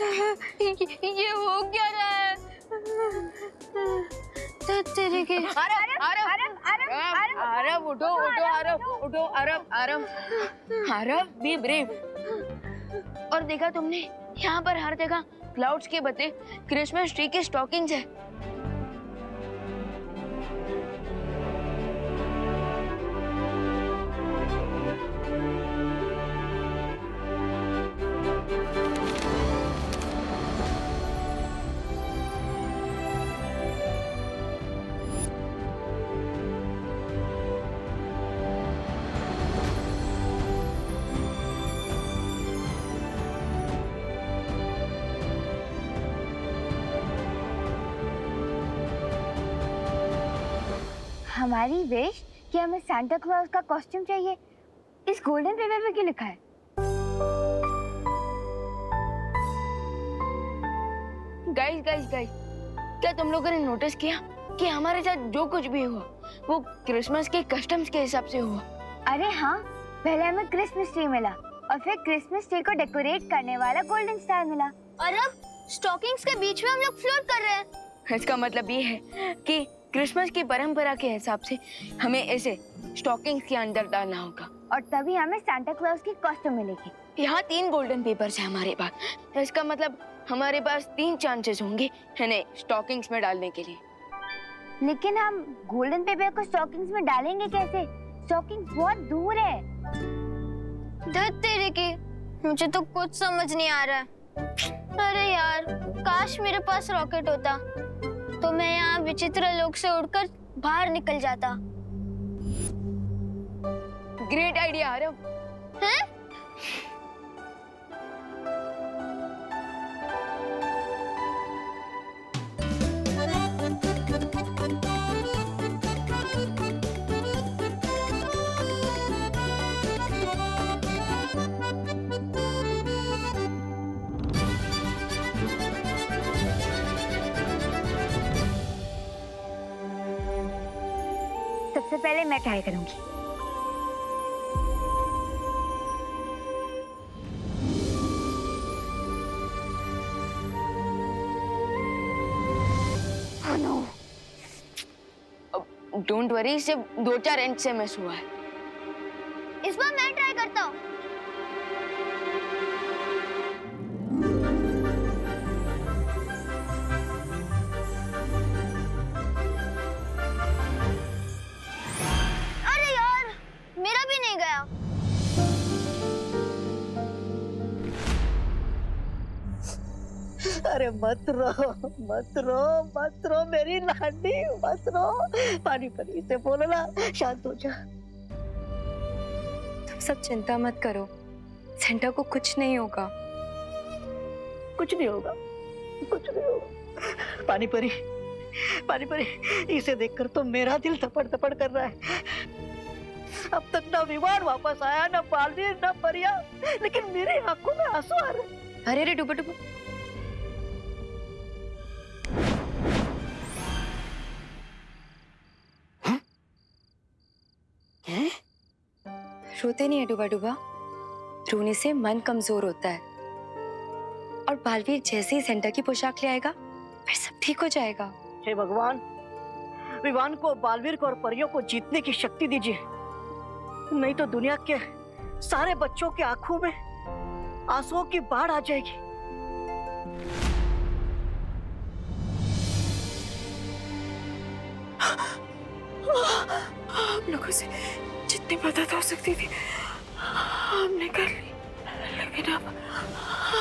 ये हो क्या रहा है? तेरे के आरव उठो उठो आरव उठो आरव बी ब्रेव। और देखा तुमने यहाँ पर हर जगह क्लाउड्स के बदले क्रिसमस ट्री के स्टॉकिंग्स है। हमारी विश कि हमें सांता क्लॉज का कॉस्ट्यूम चाहिए, इस गोल्डन पेपर पे क्यों लिखा है? गाइस क्या तुम लोगों ने नोटिस किया कि हमारे साथ जो कुछ भी हुआ वो क्रिसमस के कस्टम्स के हिसाब से हुआ? अरे हाँ, पहले हमें क्रिसमस ट्री मिला और फिर क्रिसमस ट्री को डेकोरेट करने वाला गोल्डन स्टार मिला और अब स्टॉकिंग्स के बीच में हम लोग फ्लोट कर रहे हैं। इसका मतलब ये है कि क्रिसमस की परंपरा के हिसाब से हमें ऐसे स्टॉकिंग्स के अंदर डालना होगा और तभी हमें सांता क्लॉज की कॉस्ट्यूम मिलेगी। यहाँ 3 गोल्डन पेपर्स है हमारे पास, इसका मतलब हमारे पास 3 चांसेस होंगे इन्हें स्टॉकिंग्स में डालने के लिए। लेकिन हम गोल्डन पेपर को स्टॉकिंग्स में डालेंगे कैसे? स्टॉकिंग्स बहुत दूर है। धत तेरे के, मुझे तो कुछ समझ नहीं आ रहा है। अरे यार, काश मेरे पास रॉकेट होता तो मैं यहाँ विचित्र लोक से उड़कर बाहर निकल जाता। Great idea Aarav. हैं? सबसे पहले मैं ट्राई करूंगी। डोंट वरी, सिर्फ 2-4 इंच से मिस हुआ है। इस बार मैं ट्राई करता हूँ। अरे यार, मेरा भी नहीं गया। अरे मत रो मेरी लाडी, मत रो। पानी परी से बोलो ना, शांत हो जा। तुम सब चिंता मत करो, सेंटा को कुछ नहीं होगा। कुछ नहीं होगा। पानी परी, इसे देखकर तो मेरा दिल धपड़ कर रहा है। अब तक ना विमान वापस आया, ना बालवीर, ना परिया, लेकिन मेरी आंखों में आंसू आ रहे। अरे रे डुबा, रोते नहीं है डुबा, रोने से मन कमजोर होता है। और बालवीर जैसे ही सेंटा की पोशाक ले आएगा फिर सब ठीक हो जाएगा। हे भगवान, विवान को, बालवीर को और परियों को जीतने की शक्ति दीजिए, नहीं तो दुनिया के सारे बच्चों के आंखों में आंसुओं की बाढ़ आ जाएगी। हम लोगों से जितनी मदद हो सकती थी हमने कर ली, लेकिन अब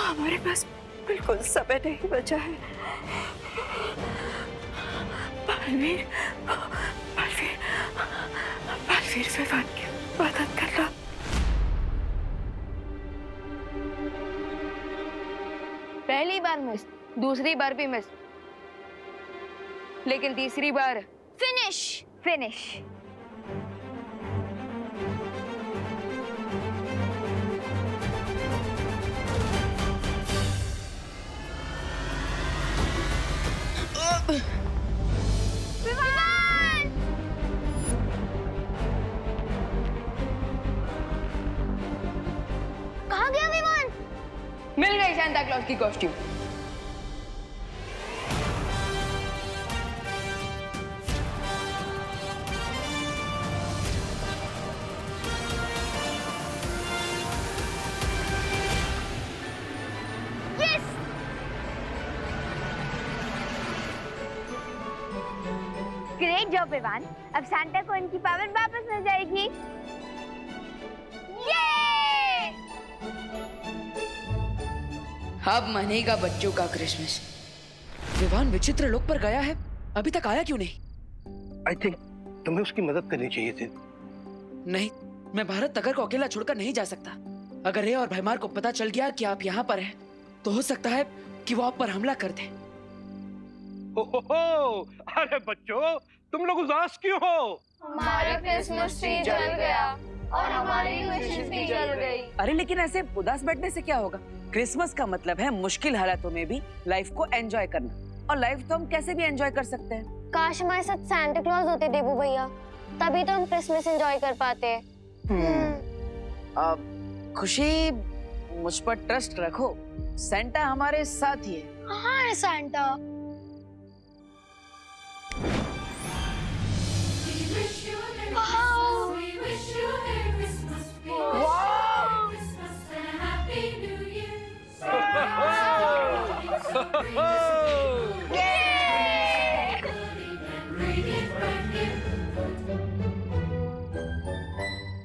हमारे पास बिल्कुल समय नहीं बचा है। बालवीर विवान की मदद करना। पहली बार मिस, दूसरी बार भी मिस, लेकिन तीसरी बार फिनिश। कहाँ गया विमान? मिल गई सांता क्लॉज की कॉस्ट्यूम। जॉब विवान, अब सांता को उनकी पावर वापस मिल जाएगी। ये! अब मनेगा बच्चों का क्रिसमस। विवान विचित्र लोक पर गया है, अभी तक आया क्यों नहीं? आई थिंक तुम्हें उसकी मदद करनी चाहिए थी। नहीं, मैं भारत नगर को अकेला छोड़कर नहीं जा सकता। अगर रे और भैमार को पता चल गया कि आप यहाँ पर हैं, तो हो सकता है कि वो आप पर हमला कर दे। हो, अरे बच्चों, तुम लोग उदास क्यों हो? हमारा क्रिसमस ट्री जल गया और हमारी विशेस भी जल गई। अरे लेकिन ऐसे उदास बैठने से क्या होगा? क्रिसमस का मतलब है मुश्किल हालातों में भी लाइफ को एंजॉय करना, और लाइफ तो हम कैसे भी एंजॉय कर सकते हैं। काश हमारे साथ सांता क्लॉज होते देबू भैया, तभी तो हम क्रिसमस एंजॉय कर पाते। अब खुशी, मुझ पर ट्रस्ट रखो, सेंटा हमारे साथ ही है। हाँ सांता।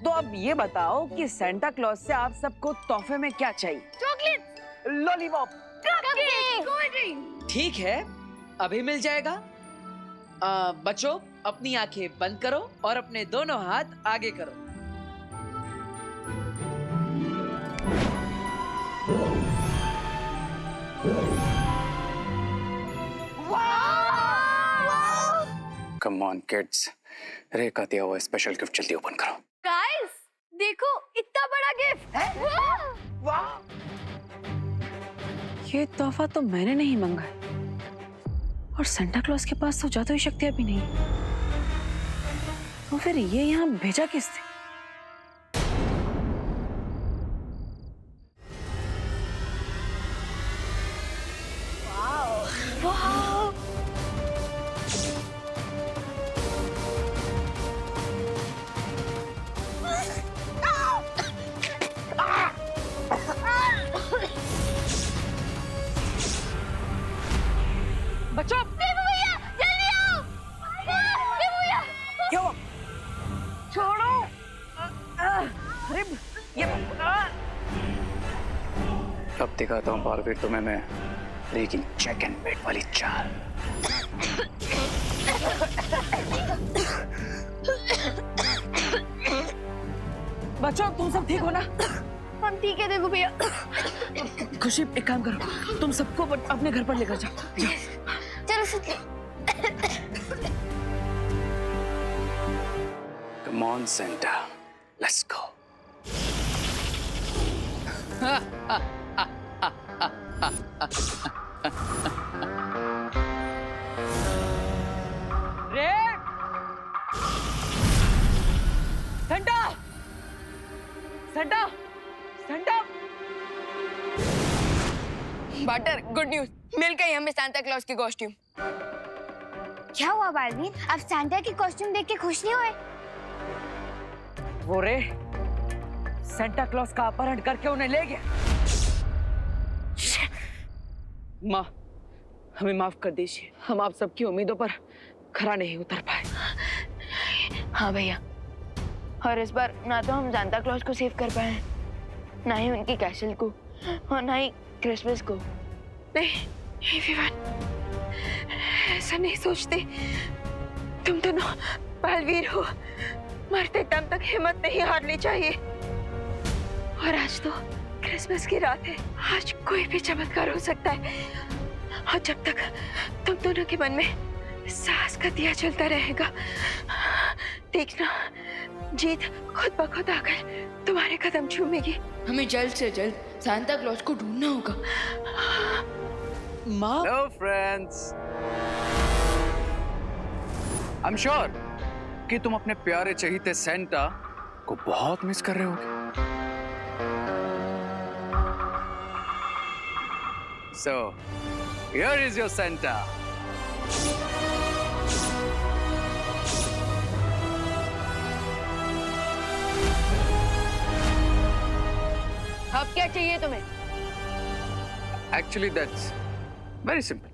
तो अब ये बताओ कि सेंटा क्लॉज से आप सबको तोहफे में क्या चाहिए? Chocolate, lollipop. ठीक है, अभी मिल जाएगा। बच्चों, अपनी आंखें बंद करो और अपने दोनों हाथ आगे करो। कम ऑन किड्स, रे का दिया हुआ स्पेशल गिफ्ट जल्दी ओपन करो। गाइस देखो इतना बड़ा गिफ्ट है। ये तोहफा तो मैंने नहीं मांगा है, और सेंटा क्लॉज के पास तो जादुई शक्तियां भी नहीं, तो फिर ये यहाँ भेजा किसने? बच्चों, भैया जल्दी आओ। भैया क्या हुआ? छोड़ो! अरे ये अब दिखाता हूँ बालवीर तुम्हें मैं, लेकिन चेक एंड वेट वाली चाल। बच्चों, तुम सब ठीक हो ना? हम ठीक है देखो भैया। खुशी, एक काम करो, तुम सबको अपने घर पर लेकर जाओ। चलो सुन। Come on, Santa, let's go. रे! Santa! Santa! Santa! Butter, good news, मिल गई हमें सांता क्लॉज की कॉस्ट्यूम। क्या हुआ बालवीर, आप सांता की कॉस्ट्यूम देख के खुश नहीं हुए? वो रे सेंटा क्लॉज का अपहरण करके उन्हें ले गया। माँ, हमें माफ कर दीजिए, हम आप सबकी उम्मीदों पर खरा नहीं उतर पाए। हाँ भैया, और इस बार ना तो हम सांता क्लॉज को सेव कर पाए, ना ही उनकी कैसल को, और ना ही क्रिसमस को। नहीं विवान, ऐसा नहीं सोचते। तुम दोनों बालवीर हो, मरते दम तक हिम्मत नहीं हारनी चाहिए। और आज तो क्रिसमस की रात है, आज कोई भी चमत्कार हो सकता है, और जब तक तुम दोनों के मन में साहस का दिया चलता रहेगा, देखना जीत खुद ब खुद आकर तुम्हारे कदम चूमेगी। हमें जल्द से जल्द सांता क्लॉज को ढूंढना होगा। माँ, Hello friends, I'm sure कि तुम अपने प्यारे चहीते सेंटा को बहुत मिस कर रहे होगे। So, here is your Santa. अब क्या चाहिए तुम्हें? Actually, that's very simple.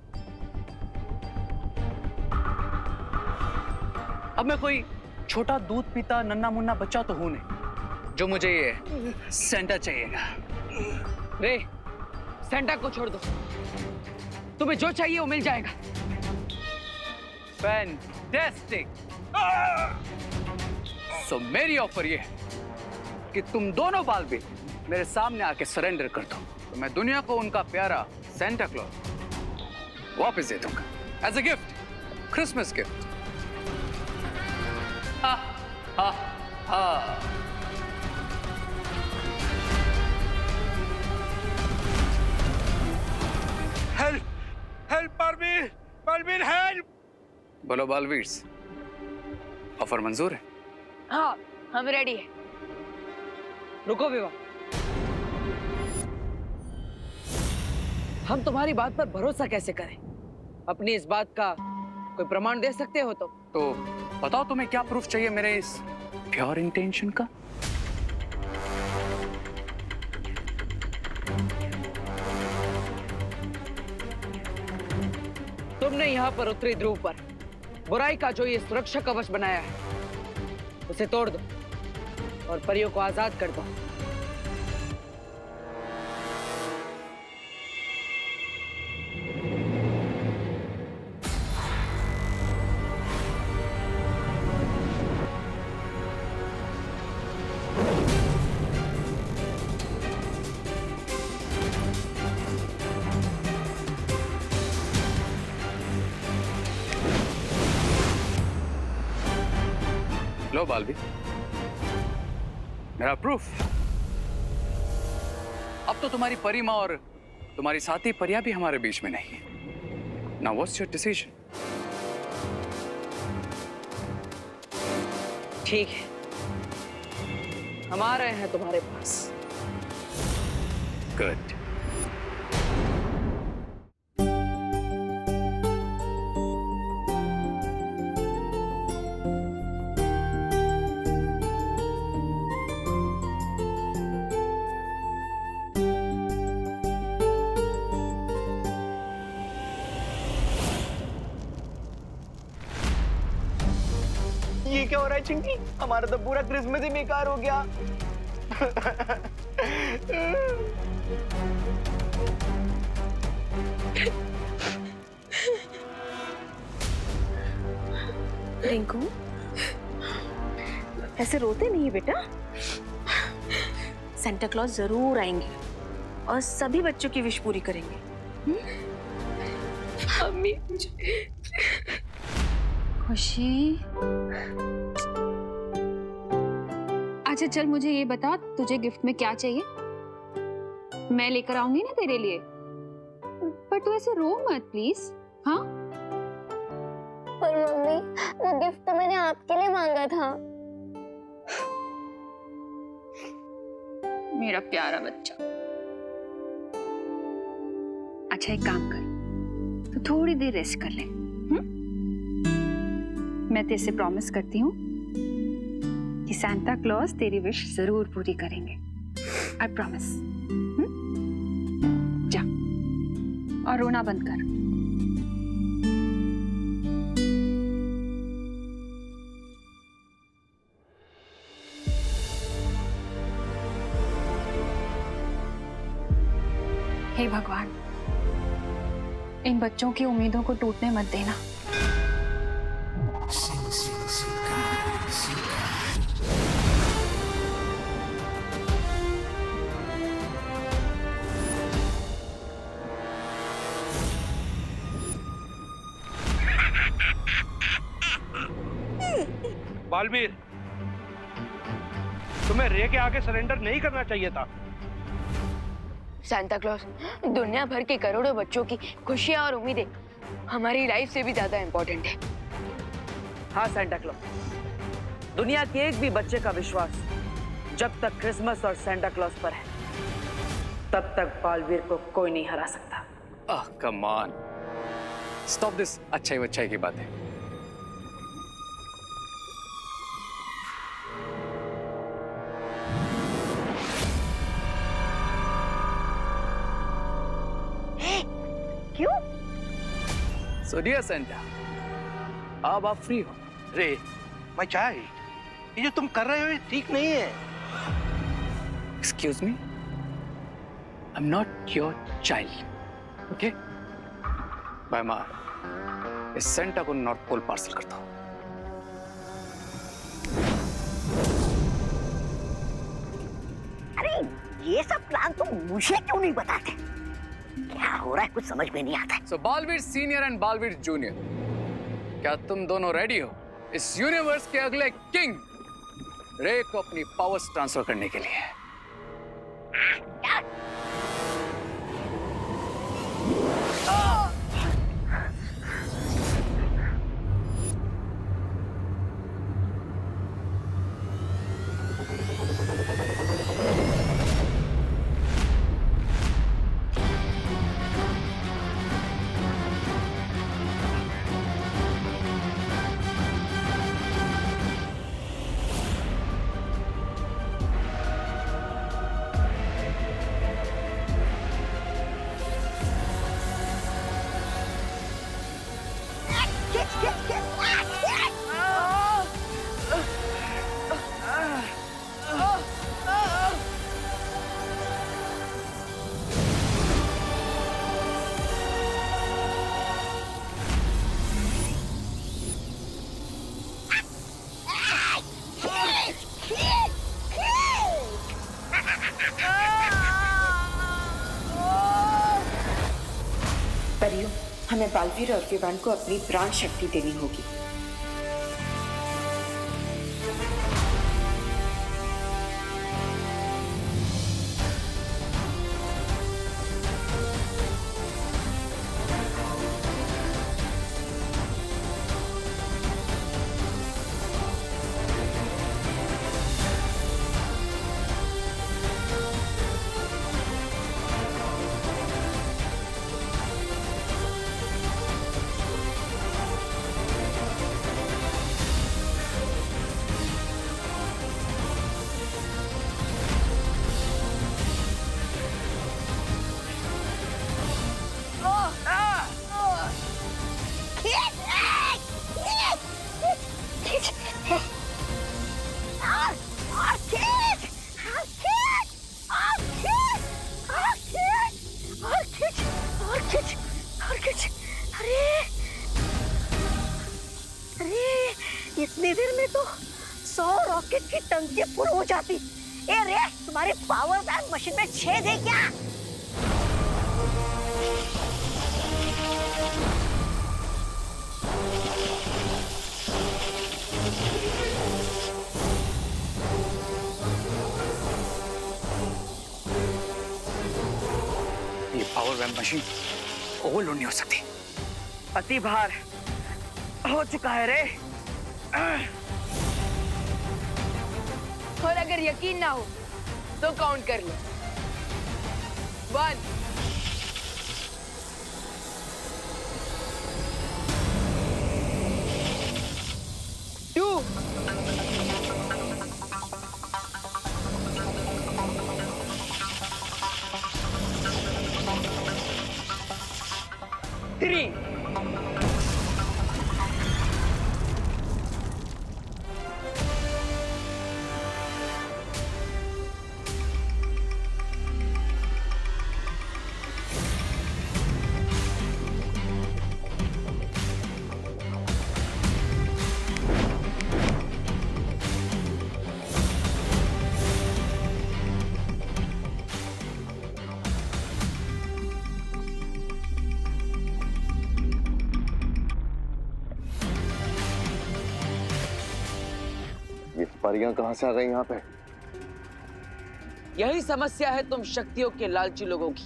अब मैं कोई छोटा दूध पीता नन्ना मुन्ना बच्चा तो हूं नहीं जो मुझे ये सेंटा चाहिएगा। रे, सेंटा को छोड़ दो, तुम्हें जो चाहिए वो मिल जाएगा। फैंटास्टिक। सो मेरी ऑफर ये है कि तुम दोनों बालवीर मेरे सामने आके सरेंडर कर दो, तो मैं दुनिया को उनका प्यारा सेंटा क्लॉज वापस दे दूंगा as a gift, Christmas gift. हा हा हा। Help help Baalveer, Baalveer help. बोलो बालवीर, ऑफर मंजूर है? हाँ, हम रेडी है। रुको विवा, हम तुम्हारी बात पर भरोसा कैसे करें? अपनी इस बात का कोई प्रमाण दे सकते हो तो बताओ तुम्हें क्या प्रूफ चाहिए मेरे इस प्योर इंटेंशन का? तुमने यहाँ पर उत्तरी ध्रुव पर बुराई का जो ये सुरक्षा कवच बनाया है उसे तोड़ दो और परियों को आजाद कर दो। लो बालवीर, मेरा प्रूफ। अब तो तुम्हारी परी माँ और तुम्हारी साथी परियां भी हमारे बीच में नहीं है। Now what's your decision? ठीक है, हम आ रहे हैं तुम्हारे पास। गुड। ये क्या हो रहा है चिंकी? हमारा तो पूरा क्रिसमस ही बेकार हो गया। रिंकू, ऐसे रोते नहीं बेटा। सेंटा क्लॉज जरूर आएंगे और सभी बच्चों की विश पूरी करेंगे। मम्मी, खुशी, अच्छा चल मुझे ये बता, तुझे गिफ्ट में क्या चाहिए? मैं लेकर आऊंगी ना तेरे लिए, पर तू ऐसे रो मत प्लीज। हाँ, पर मम्मी, वो गिफ्ट तो मैंने आपके लिए मांगा था। मेरा प्यारा बच्चा। अच्छा एक काम कर, तू थोड़ी देर रेस्ट कर ले। मैं तेरे से प्रॉमिस करती हूँ कि सांता क्लॉज तेरी विश जरूर पूरी करेंगे। I promise. जा और रोना बंद कर। हे भगवान, इन बच्चों की उम्मीदों को टूटने मत देना। बालवीर, तुम्हें रे के आगे सरेंडर नहीं करना चाहिए था। सांता क्लॉज दुनिया भर के करोड़ों बच्चों की खुशियां और उम्मीदें हमारी लाइफ से भी ज्यादा इंपॉर्टेंट है। हाँ सेंटा क्लॉज, दुनिया के एक भी बच्चे का विश्वास जब तक क्रिसमस और सेंटा क्लॉज पर है तब तक बालवीर को कोई नहीं हरा सकता। कम ऑन, स्टॉप दिस अच्छाई वच्छाई की बातें। क्यों? So dear Santa, अब आप फ्री हो। रे, माय चाइल्ड, ये जो तुम कर रहे हो ये ठीक नहीं है। Excuse me, I am not your child, okay? भैमार, इस सेंटा को नॉर्थ पोल पार्सल करता हूँ। अरे ये सब प्लान तुम मुझे क्यों नहीं बताते? क्या हो रहा है कुछ समझ में नहीं आता है। So Baalveer senior and Baalveer junior, क्या तुम दोनों रेडी हो इस यूनिवर्स के अगले किंग रे को अपनी पावर्स ट्रांसफर करने के लिए? परियों, हमें बालवीर और विवान को अपनी प्राण शक्ति देनी होगी। इतनी देर में तो 100 रॉकेट की टंकी फुल हो जाती। ए रे, तुम्हारे पावर बैंक मशीन में छेद है क्या? ये पावर वैम मशीन ओवरलोड नहीं हो सकती। अति भार हो चुका है रे। और अगर यकीन ना हो तो काउंट कर लो। 1 2 3 ये परियां कहां से आ गई यहाँ पे? यही समस्या है तुम शक्तियों के लालची लोगों की।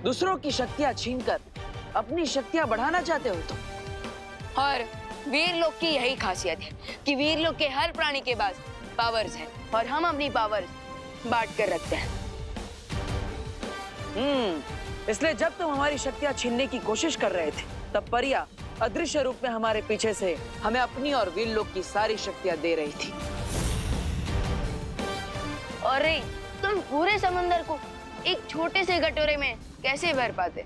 दूसरों की शक्तियां छीनकर अपनी शक्तियां बढ़ाना चाहते हो तुम। और वीर लोग की यही खासियत है कि वीर लोग के हर प्राणी के पास पावर्स हैं और हम अपनी पावर्स बांट कर रखते हैं। इसलिए जब तुम हमारी शक्तियां छीनने की कोशिश कर रहे थे तब परिया अदृश्य रूप में हमारे पीछे से हमें अपनी और वीर लोग की सारी शक्तियां दे रही थी। अरे तुम पूरे समुंदर को एक छोटे से कटोरे में कैसे भर पाते?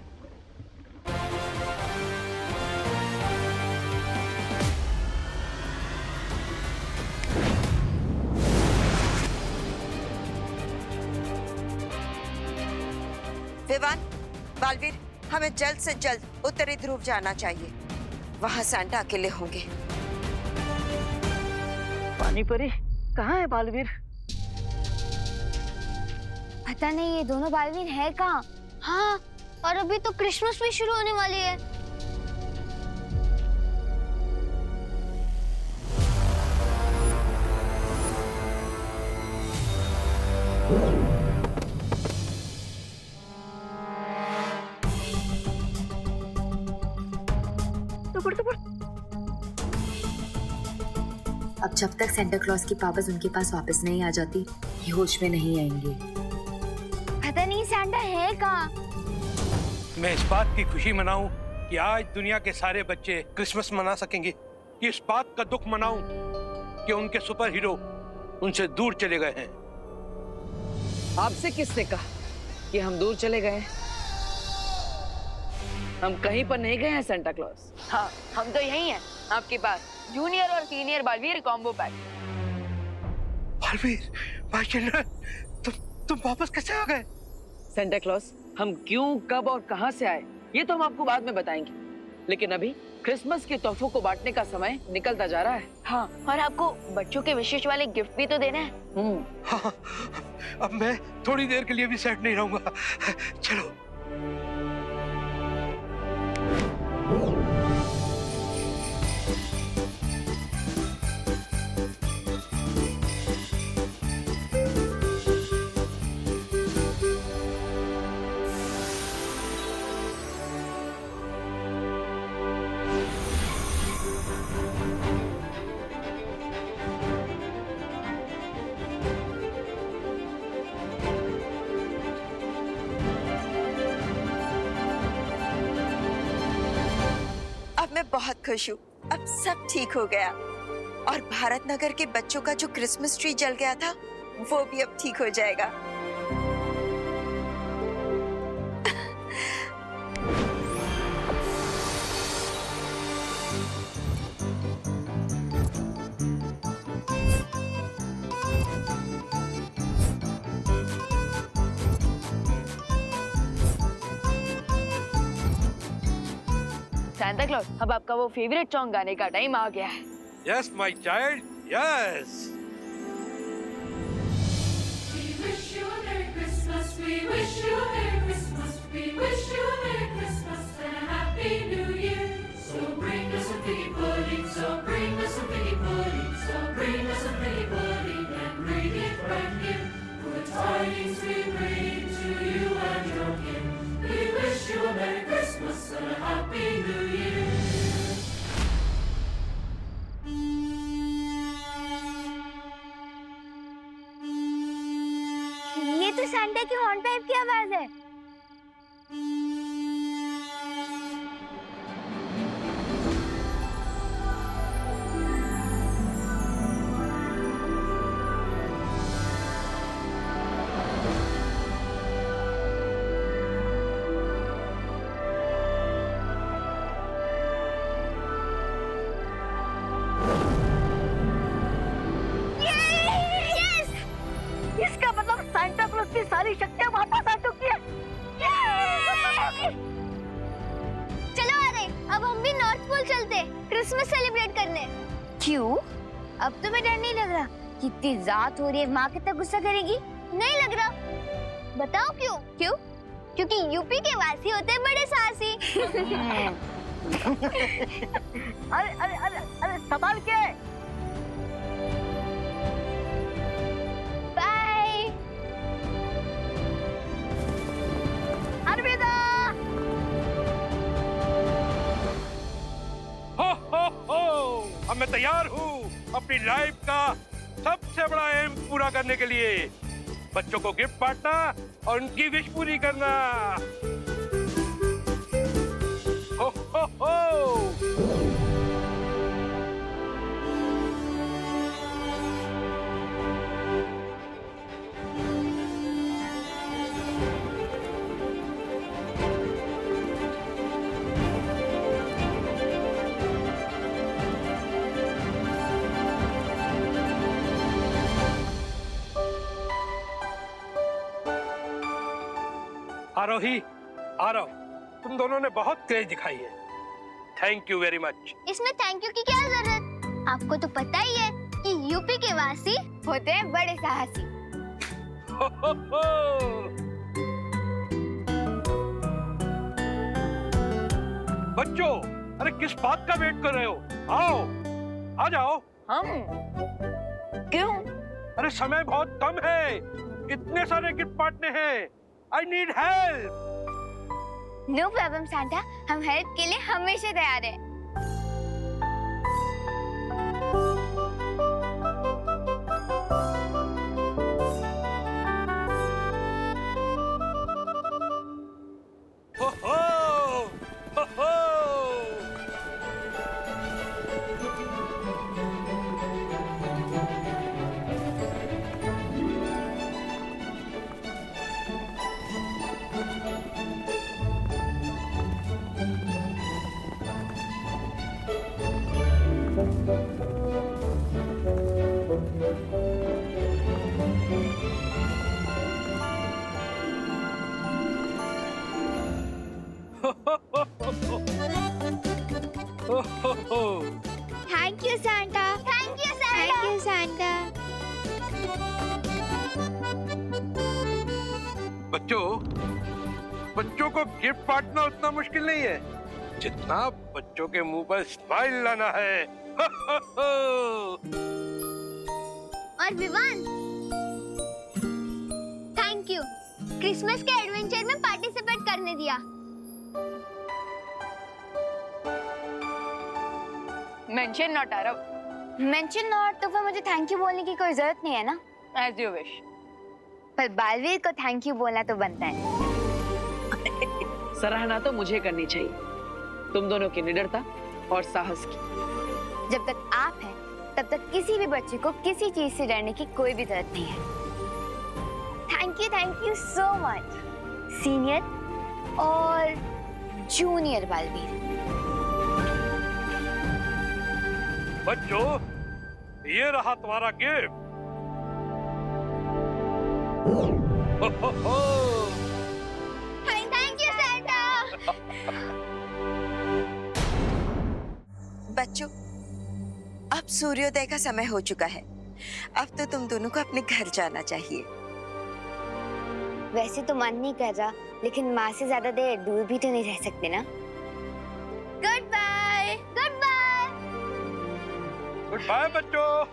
विवान, बालवीर, हमें जल्द से जल्द उत्तरी ध्रुव जाना चाहिए। वहाँ सैंटा अकेले होंगे। पानी परी, कहाँ है बालवीर? पता नहीं ये दोनों बालवीर है कहाँ। हाँ, और अभी तो क्रिसमस भी शुरू होने वाली है। अब जब तक सेंटा क्लॉज की पावर्स उनके पास वापस नहीं आ जाती, ये होश में नहीं आएंगे। पता नहीं सैंटा है कहाँ। मैं इस बात की खुशी मनाऊं कि आज दुनिया के सारे बच्चे क्रिसमस मना सकेंगे। इस बात का दुख मनाऊं कि उनके सुपर हीरो उनसे दूर चले गए हैं। आपसे किसने कहा कि हम दूर चले गए हैं? हम कहीं पर नहीं गए हैं सेंटा क्लॉज। हाँ, हम तो यही हैं आपके पास, जूनियर और senior Baalveer combo pack. Baalveer, भाई चिल्ड्रन, तुम वापस कैसे आ गए? सेंटा क्लॉज, हम क्यों, कब और कहां से आए ये तो हम आपको बाद में बताएंगे, लेकिन अभी क्रिसमस के तोहफों को बांटने का समय निकलता जा रहा है। हाँ, और आपको बच्चों के विशेष वाले गिफ्ट भी तो देना है। हाँ, अब मैं थोड़ी देर के लिए भी सेट नहीं रहूंगा। चलो। अब मैं बहुत खुश हूँ। अब सब ठीक हो गया और भारत नगर के बच्चों का जो क्रिसमस ट्री जल गया था वो भी अब ठीक हो जाएगा। सैंटा क्लॉज, अब आपका वो फेवरेट सॉन्ग गाने का टाइम आ गया है। Yes, my child. Yes. We wish you a Merry Christmas. We wish you a Merry Christmas. We wish you a Merry Christmas and a Happy New Year. So bring us some piggy pudding. So bring us some piggy pudding. So bring us some piggy pudding and bring it right here. Good tidings we bring to you and your kin. We wish you a Merry Christmas and a Happy New Year. ये तो Santa की horn pipe की आवाज है। इसका मतलब Santa clause की सारी शक्तियां वापस आ चुकी है। चलो आ रहे, अब हम भी नॉर्थ पोल चलते क्रिसमस सेलिब्रेट करने। क्यों? अब तो मैं डर नहीं लग रहा। कितनी रात हो रही है, माँ कितना गुस्सा करेगी। नहीं लग रहा। बताओ क्यों? क्यों? क्योंकि यूपी के वासी होते हैं बड़े साहसी। अरे अरे अरे अरे संभाल के। बाय। अलविदा। हो, अब मैं तैयार हूँ अपनी लाइफ का सबसे बड़ा एम पूरा करने के लिए। बच्चों को गिफ्ट बांटना और उनकी विश पूरी करना। हो। आरोही, आरव, तुम दोनों ने बहुत तेज दिखाई है। Thank you very much. इसमें थैंक यू की क्या जरूरत? आपको तो पता ही है कि यूपी के वासी होते हैं बड़े साहसी। हो, हो, हो। बच्चों, अरे किस बात का वेट कर रहे हो? आओ, आ जाओ। हम क्यों? अरे समय बहुत कम है, इतने सारे गिफ्ट बांटने हैं। I need help. No problem Santa, हम हेल्प के लिए हमेशा तैयार हैं। हो हो, हो हो। Thank you Santa. Thank you Santa. Thank you Santa. बच्चों, बच्चों को गिफ्ट बांटना उतना मुश्किल नहीं है जितना बच्चों के मुंह पर स्माइल लाना है। और विवान, थैंक यू क्रिसमस के एडवेंचर में पार्टिसिपेट करने दिया। Mention not Aarav. Mention not तो फिर मुझे थैंक यू बोलने की कोई जरूरत नहीं है ना। As you wish. पर बालवीर को थैंक यू बोलना तो बनता है। सराहना तो मुझे करनी चाहिए, तुम दोनों की निडरता और साहस की। जब तक आप हैं, तब तक किसी भी बच्चे को किसी चीज से डरने की कोई भी जरूरत नहीं है। Thank you so much senior और जूनियर बालवीर। बच्चों, ये रहा तुम्हारा गिफ्ट। Thank you Santa. बच्चों, अब सूर्योदय का समय हो चुका है। अब तो तुम दोनों को अपने घर जाना चाहिए। वैसे तो मन नहीं कर रहा, लेकिन माँ से ज्यादा देर दूर भी तो नहीं रह सकते ना। Goodbye. Goodbye. Goodbye बच्चों।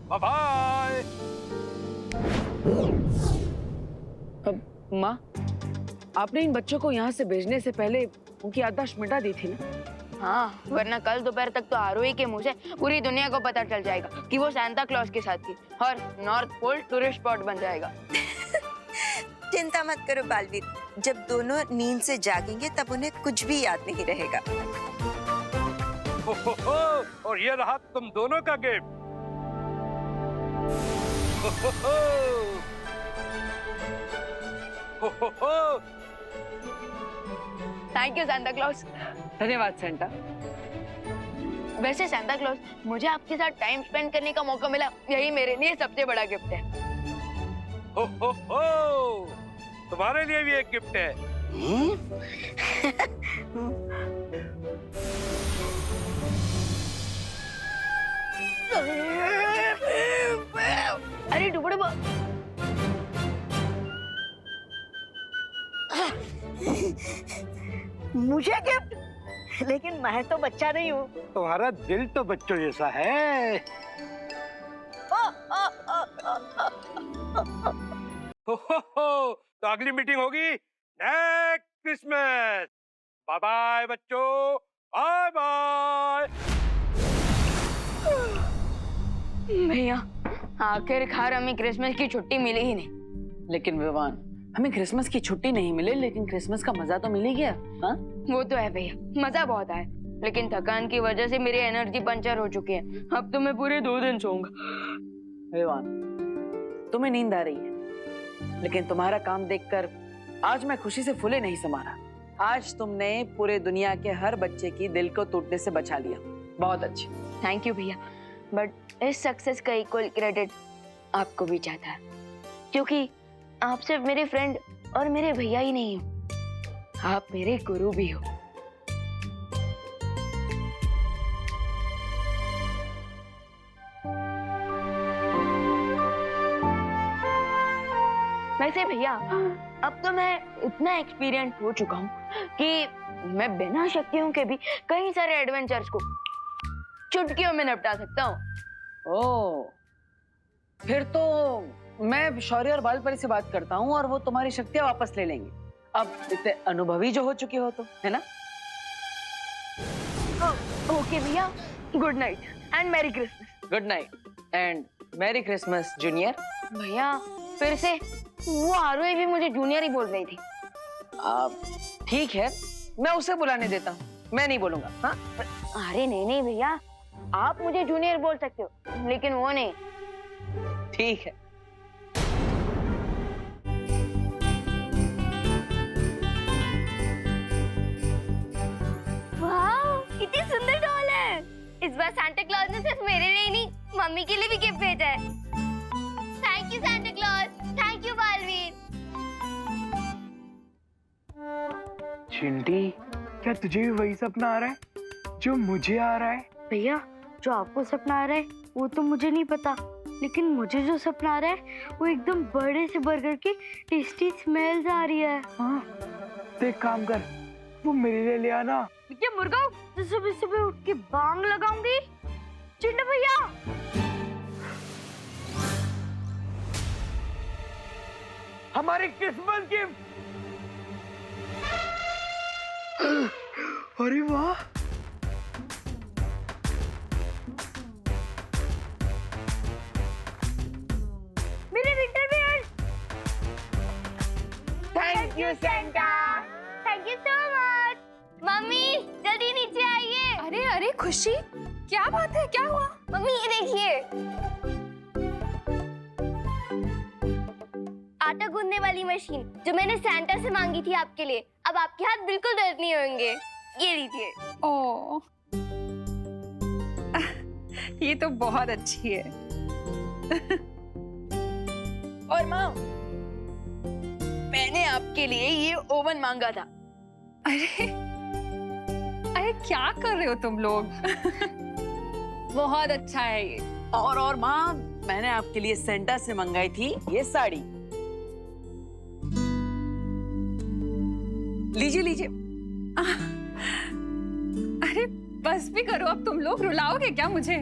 Bye bye. माँ, आपने इन बच्चों को यहाँ से भेजने से पहले उनकी याददाश्त मिटा दी थी ना? हाँ, वरना कल दोपहर तक तो आरोही के मुंह से पूरी दुनिया को पता चल जाएगा कि वो सांता क्लॉज के साथ थी और नॉर्थ पोल टूरिस्ट स्पॉट बन जाएगा। चिंता मत करो बालवीर, जब दोनों नींद से जागेंगे तब उन्हें कुछ भी याद नहीं रहेगा। और ये रहा तुम दोनों का gift. Thank you Santa clause. धन्यवाद सेंटा। वैसे सांता क्लॉज, मुझे आपके साथ टाइम स्पेंड करने का मौका मिला, यही मेरे लिए सबसे बड़ा गिफ्ट है। तुम्हारे लिए भी एक गिफ्ट है। अरे डुबड़ुबा, मुझे गिफ्ट? लेकिन मैं तो बच्चा नहीं हूँ। तुम्हारा दिल तो बच्चों जैसा है। तो अगली मीटिंग होगी नेक्स्ट क्रिसमस। बाय बाय बच्चों, बाय बाय। भैया, आखिरकार हमें क्रिसमस की छुट्टी मिली ही नहीं। लेकिन विवान, हमें क्रिसमस की छुट्टी नहीं मिले, लेकिन क्रिसमस का मजा तो मिल ही गया। हाँ? वो तो है भैया, मजा बहुत आया, लेकिन थकान की वजह से मेरी एनर्जी पंचर हो चुकी है। अब तो मैं पूरे 2 दिन सोऊंगा। विवान, तुम्हें नींद आ रही है, लेकिन तुम्हारा काम देखकर आज मैं खुशी से फूले नहीं समा रहा। आज तुमने पूरे दुनिया के हर बच्चे की दिल को टूटने से बचा लिया। बहुत अच्छी। थैंक यू भैया, बट इस सक्सेस का इक्वल क्रेडिट आपको भी जाता है, क्योंकि आप सिर्फ मेरे फ्रेंड और मेरे भैया ही नहीं हो, आप मेरे गुरु भी हो। वैसे भैया, अब तो मैं इतना एक्सपीरियंस हो चुका हूँ कि मैं बिना शक्तियों के भी कई सारे एडवेंचर्स को चुटकियों में निपटा सकता हूँ। ओह, फिर तो मैं शौर्य और बालपरी से बात करता हूँ और वो तुम्हारी शक्तियाँ वापस ले लेंगे। अब इतने अनुभवी जो हो चुके हो तो, है ना? ओके भैया, good night and merry Christmas. Good night and merry Christmas junior. भैया फिर से वो आरोही भी मुझे जूनियर ही बोल रही थी। ठीक है, मैं उसे बुलाने देता हूँ, मैं नहीं बोलूंगा। हाँ? अरे नहीं भैया, आप मुझे जूनियर बोल सकते हो, लेकिन वो नहीं। ठीक है। वाह, कितनी सुंदर डॉल है। इस बार सांता क्लॉज ने सिर्फ मेरे लिए नहीं, मम्मी के लिए भी गिफ्ट भेजा है। Thank you Santa Claus, thank you Baalveer. चिंटी, क्या तुझे भी वही सपना आ रहा है जो मुझे आ रहा है? भैया, जो आपको सपना आ रहा है वो तो मुझे नहीं पता, लेकिन मुझे जो सपना आ रहा है वो एकदम बड़े से बर्गर की टेस्टी स्मेल्स आ रही है। हाँ, तो एक काम कर, वो मेरे लिए ले आना। ये मुर्गा तो सुबह सुबह उठ के बांग लगाऊंगी। चिंटू भैया, हमारे क्रिसमस गिफ्ट। अरे वाह, मेरे winter wear. Thank you Santa. Thank you so much. Mummy जल्दी नीचे आइए। अरे अरे खुशी, क्या बात है, क्या हुआ? मम्मी ये देखिए, आटा गूंदने वाली मशीन जो मैंने सैंटा से मांगी थी आपके लिए। अब आपके हाथ बिल्कुल दर्द नहीं होंगे। ये लीजिए। ओह, ये तो बहुत अच्छी है। और माँ, मैंने आपके लिए ये ओवन मांगा था। अरे अरे क्या कर रहे हो तुम लोग? बहुत अच्छा है ये। और माँ, मैंने आपके लिए सेंटा से मंगाई थी ये साड़ी। लीजिए लीजिए। अरे बस भी करो, अब तुम लोग रुलाओगे क्या मुझे?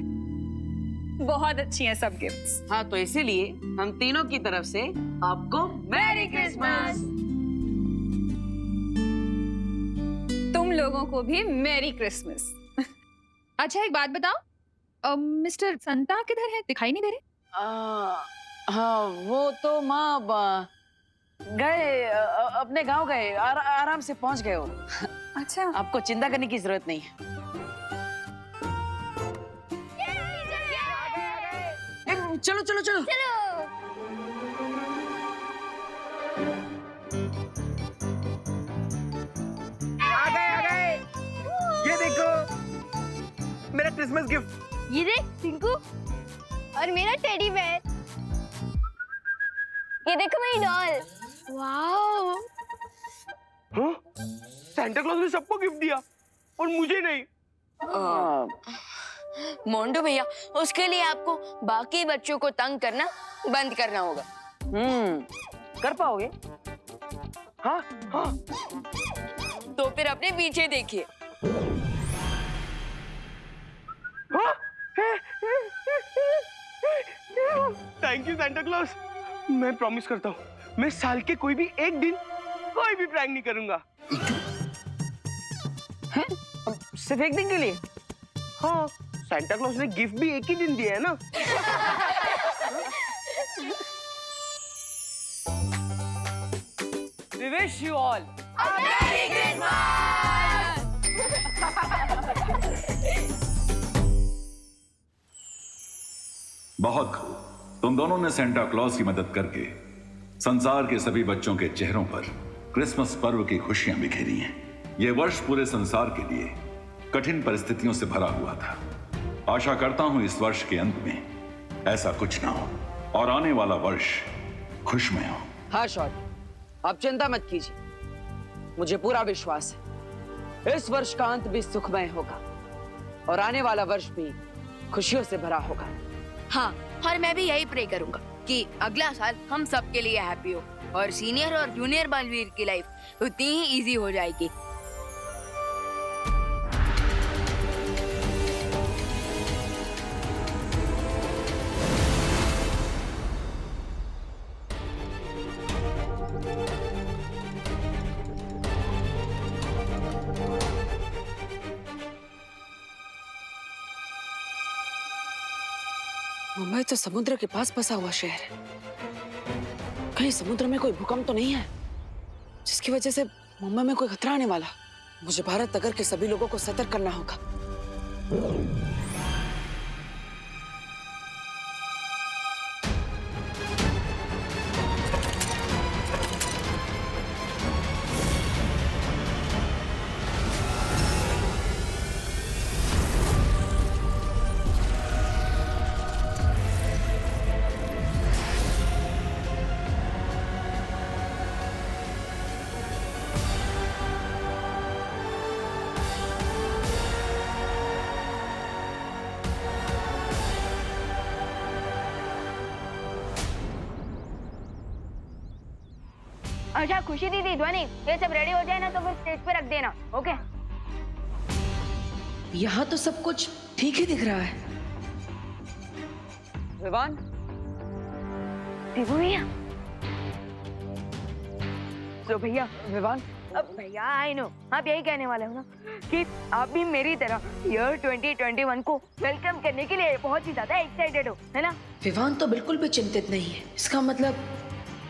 बहुत अच्छी हैं सब गिफ्ट्स। हाँ, तो इसीलिए हम तीनों की तरफ से आपको मैरी क्रिसमस। तुम लोगों को भी मैरी क्रिसमस। अच्छा एक बात बताओ, मिस्टर संता किधर है? दिखाई नहीं दे रहे। हाँ, वो तो माँ गए, अपने गांव गए, आराम से पहुंच गए वो। अच्छा, आपको चिंता करने की जरूरत नहीं है। चलो चलो चलो। आ गए। ये देखो, मेरा क्रिसमस गिफ्ट। ये देख पिंकू, और मेरा टेडी बेयर। ये देखो मेरी डॉल। वाओ, हाँ? सैंटा क्लॉज ने सबको गिफ्ट दिया और मुझे नहीं। मोंडू भैया, उसके लिए आपको बाकी बच्चों को तंग करना बंद करना होगा। कर पाओगे? हाँ हाँ। तो फिर अपने पीछे देखिए। Thank you Santa clause. मैं प्रॉमिस करता हूँ, मैं साल के कोई भी एक दिन कोई भी प्रैंक नहीं करूंगा। सिर्फ एक दिन के लिए? हाँ, सैंटा क्लॉज ने गिफ्ट भी एक ही दिन दिया है ना। We wish you all a Merry Christmas! बहुत खूब। तुम दोनों ने सेंटा क्लॉज की मदद करके संसार के सभी बच्चों के चेहरों पर क्रिसमस पर्व की खुशियां बिखेरी हैं। यह वर्ष पूरे संसार के लिए कठिन परिस्थितियों से भरा हुआ था। आशा करता हूं इस वर्ष के अंत में ऐसा कुछ ना हो और आने वाला वर्ष खुशमय हो। हाँ शॉर्ट, आप चिंता मत कीजिए, मुझे पूरा विश्वास है इस वर्ष का अंत भी सुखमय होगा और आने वाला वर्ष भी खुशियों से भरा होगा। हाँ, और मैं भी यही प्रे करूंगा कि अगला साल हम सबके लिए हैप्पी हो और सीनियर और जूनियर बालवीर की लाइफ उतनी ही इजी हो जाएगी। मुंबई तो समुद्र के पास बसा हुआ शहर है। कहीं समुद्र में कोई भूकंप तो नहीं है जिसकी वजह से मुंबई में कोई खतरा आने वाला। मुझे भारत नगर के सभी लोगों को सतर्क करना होगा। अच्छा खुशी दीदी, ध्वनि, ये सब रेडी हो जाए ना तो फिर स्टेज पे रख देना, ओके? यहाँ तो सब कुछ ठीक ही दिख रहा है। विवान, देखो भैया। तो भैया, विवान, अब भैया आई नो आप यही कहने वाले हो ना कि आप भी मेरी तरह ईयर 2021 को वेलकम करने के लिए बहुत ही ज्यादा एक्साइटेड हो, है ना? विवान तो बिल्कुल भी चिंतित नहीं है। इसका मतलब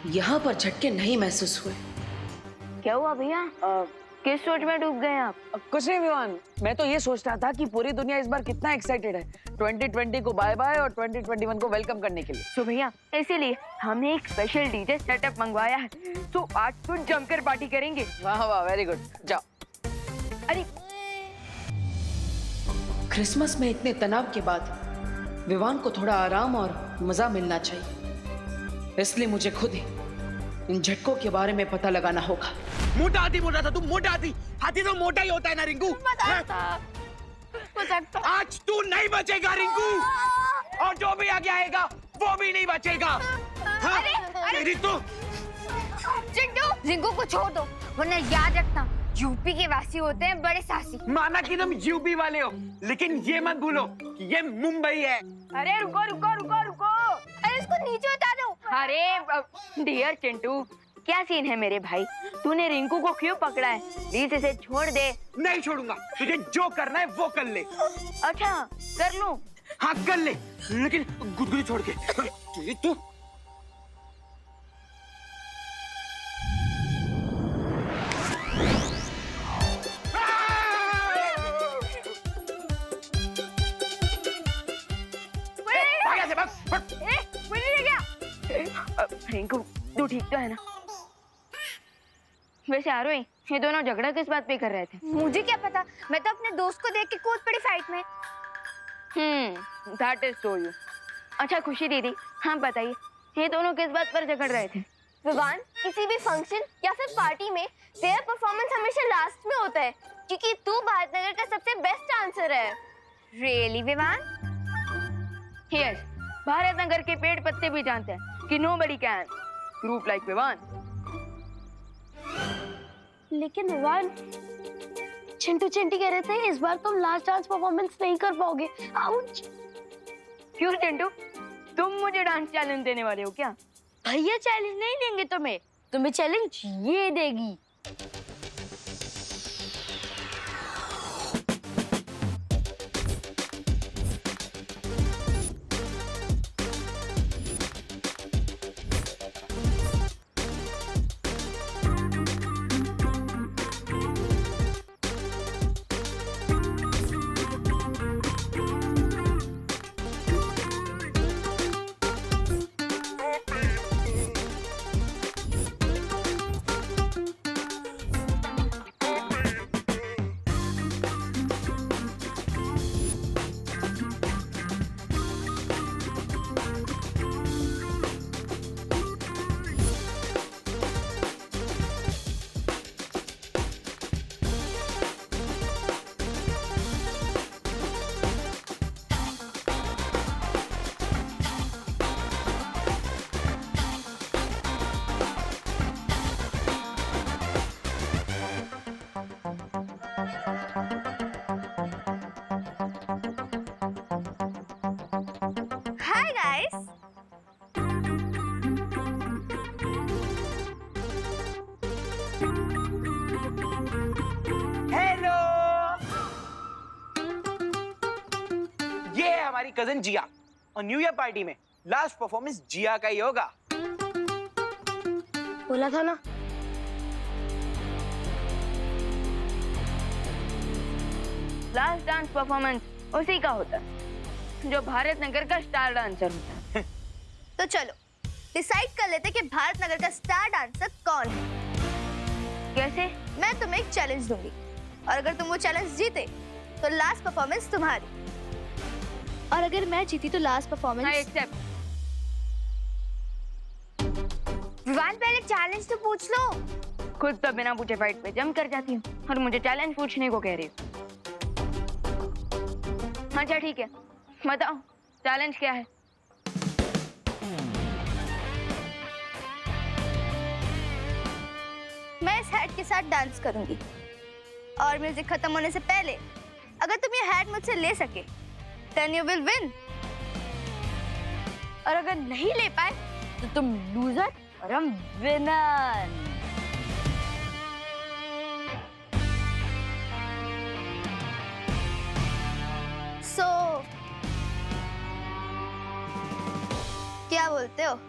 यहाँ पर झटके नहीं महसूस हुए। क्या हुआ भैया? किस सोच में डूब गए आप? कुछ नहीं विवान, मैं तो ये सोच रहा था कि पूरी दुनिया इस बार कितना एक्साइटेड है 2020 को बाय बाय और 2021 को वेलकम करने के लिए। तो भैया इसीलिए हमने एक स्पेशल डीजे सेटअप मंगवाया है, तो आज तो जमकर पार्टी करेंगे। वाह वाह, वेरी गुड, जाओ। अरे क्रिसमस में इतने तनाव के बाद विवान को थोड़ा आराम और मजा मिलना चाहिए, इसलिए मुझे खुद ही इन झटकों के बारे में पता लगाना होगा। मोटा हाथी बोल रहा था, तू मोटा हाथी। हाथी तो मोटा ही होता है ना रिंकू। आज तू नहीं बचेगा रिंकू, और जो भी आगे आएगा वो भी नहीं बचेगा। हाँ? तेरी तो जिंकू को छोड़ दो, वरना याद रखना यूपी के वासी होते हैं बड़े साहसी। माना कि तुम यूपी वाले हो, लेकिन ये मत भूलो कि ये मुंबई है। अरे रुको रुको रुको रुको, अरे इसको नीचे उतार दो। अरे डियर चिंटू, क्या सीन है मेरे भाई? तूने रिंकू को क्यों पकड़ा है? प्लीज इसे छोड़ दे। नहीं छोड़ूंगा, तुझे जो करना है वो कर ले। अच्छा कर लूं? हाँ कर ले, लेकिन गुदगुदी छोड़ के। तू रिंकू तू ठीक तो है ना? वैसे आरोही, ये दोनों झगड़ा किस बात पे कर रहे थे? मुझे क्या पता, मैं तो अपने दोस्त को देख के कूद पड़ी फाइट में। That is so you. अच्छा खुशी दीदी, हाँ बताइए, ये दोनों किस बात पर झगड़ रहे थे? विवान, किसी भी फंक्शन या फिर पार्टी में तेरा परफॉर्मेंस हमेशा लास्ट में होता है, क्योंकि तू भारतनगर का सबसे बेस्ट डांसर है। रियली विवान? यस, भारतनगर के पेड़ पत्ते भी जानते हैं कि nobody can groove like Vivaan. लेकिन विवान, चिंटू चिंटी कह रहे थे इस बार तुम लास्ट डांस परफॉर्मेंस नहीं कर पाओगे। आउच! क्यों चिंटू, तुम मुझे डांस चैलेंज देने वाले हो क्या? भैया चैलेंज नहीं देंगे तुम्हें चैलेंज ये देगी। ये है हमारी कजन जिया और न्यू ईयर पार्टी में लास्ट परफॉर्मेंस जिया का ही होगा। बोला था ना। लास्ट डांस परफॉर्मेंस उसी का होता है जो भारत नगर का स्टार डांसर होता है। तो चलो डिसाइड कर लेते कि भारत नगर का स्टार डांसर कौन है। कैसे? मैं तुम्हें एक चैलेंज दूंगी और अगर तुम वो चैलेंज जीते तो लास्ट परफॉर्मेंस तुम्हारी, और अगर मैं जीती तो last performance. I accept. Vivaan पहले चैलेंज तो पूछ लो। खुद तो बिना पूछे फाइट पे जंप कर जाती हूँ और मुझे चैलेंज पूछने को कह रही हो। अच्छा ठीक है, बताओ चैलेंज क्या है? मैं इस हैट के साथ डांस करूंगी और म्यूजिक खत्म होने से पहले अगर तुम ये हैट मुझसे ले सके देन यू विल विन, और अगर नहीं ले पाए तो तुम लूजर और हम विनर। सो क्या बोलते हो?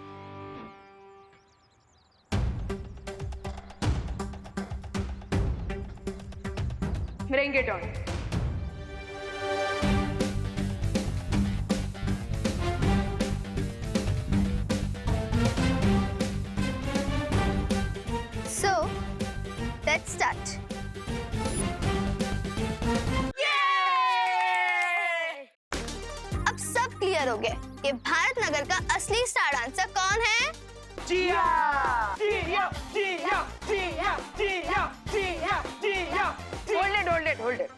Bring it on. So, let's start. अब सब क्लियर हो गया कि भारत नगर का असली स्टार डांसर कौन है? जिया जिया जिया जिया जिया जिया जिया। Hold it.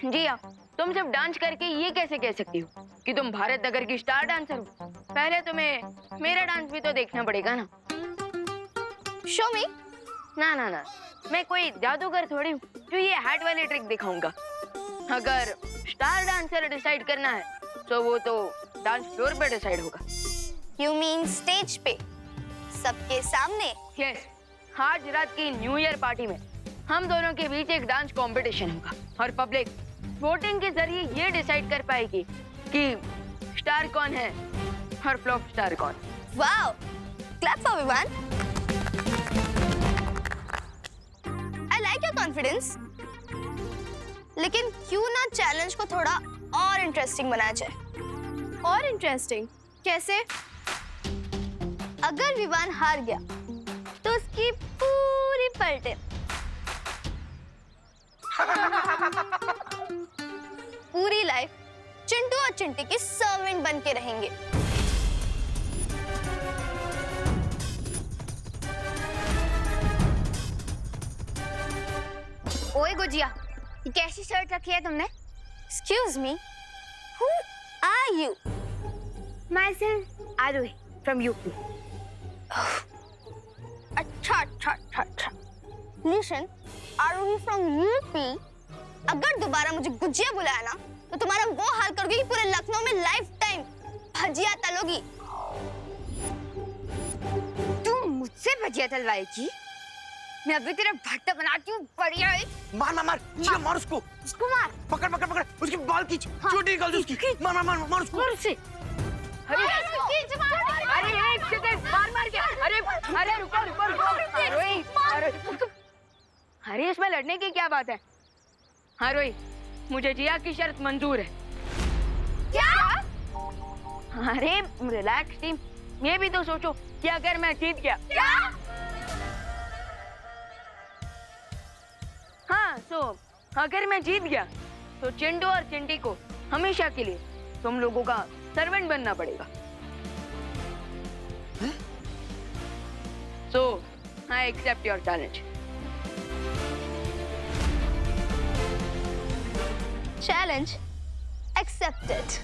जिया, तुम सिर्फ डांस करके ये कैसे कह सकती हो कि तुम भारत नगर की स्टार डांसर हो? पहले तुम्हें मेरा डांस भी तो देखना पड़ेगा ना। शो मी। ना, मैं कोई जादूगर थोड़ी हूँ जो ये हैट वाली ट्रिक दिखाऊंगा। अगर स्टार डांसर डिसाइड करना है तो वो तो डांस फ्लोर पे डिसाइड होगा। You mean स्टेज पे सबके सामने? यस, आज रात की न्यू ईयर पार्टी में हम दोनों के बीच एक डांस कंपटीशन होगा और पब्लिक वोटिंग के जरिए ये डिसाइड कर पाएगी कि स्टार कौन है और फ्लॉप स्टार कौन। Wow, clap for Vivaan. I like your confidence. लेकिन क्यों ना चैलेंज को थोड़ा और इंटरेस्टिंग बनाया जाए? और इंटरेस्टिंग कैसे? अगर विवान हार गया तो उसकी पूरी पलटे पूरी लाइफ चिंटू और चिंटी की सर्वेंट बन के रहेंगे। ओए गुजिया, ये कैसी शर्ट रखी है तुमने? Excuse me, who are you? Myself Arohi from UP. अच्छा। Listen, Arohi from UP. अगर दोबारा मुझे गुजिया बुलाया ना तो तुम्हारा वो हाल करोगे कि पूरे लखनऊ में लाइफ टाइम भजिया तलोगी। तुम मुझसे भजिया तलवाएगी? मैं अभी तेरा भट्टा बनाती हूँ। बढ़िया है। मार जिया, मार उसको मार। पकड़ उसकी बाल खींच, चोटी निकाल दो उसकी। मार उसको। अरे एक सेकंड, मार क्या? अरे रुको। अरे इसमें लड़ने की क्या बात है? हाँ रोही, मुझे जिया की शर्त मंजूर है। क्या? अरे रिलैक्स टीम, ये भी तो सोचो कि अगर मैं जीत गया। क्या? हाँ, अगर मैं जीत गया तो चिंटू और चिंटी को हमेशा के लिए तुम लोगों का सर्वेंट बनना पड़ेगा। So, I accept your challenge. Challenge accepted.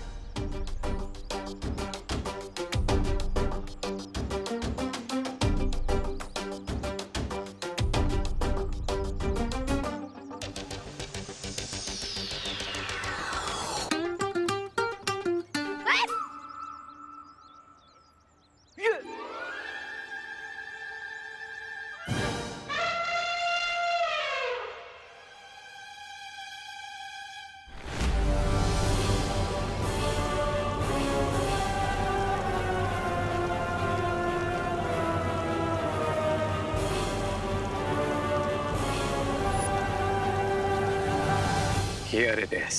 Here it is.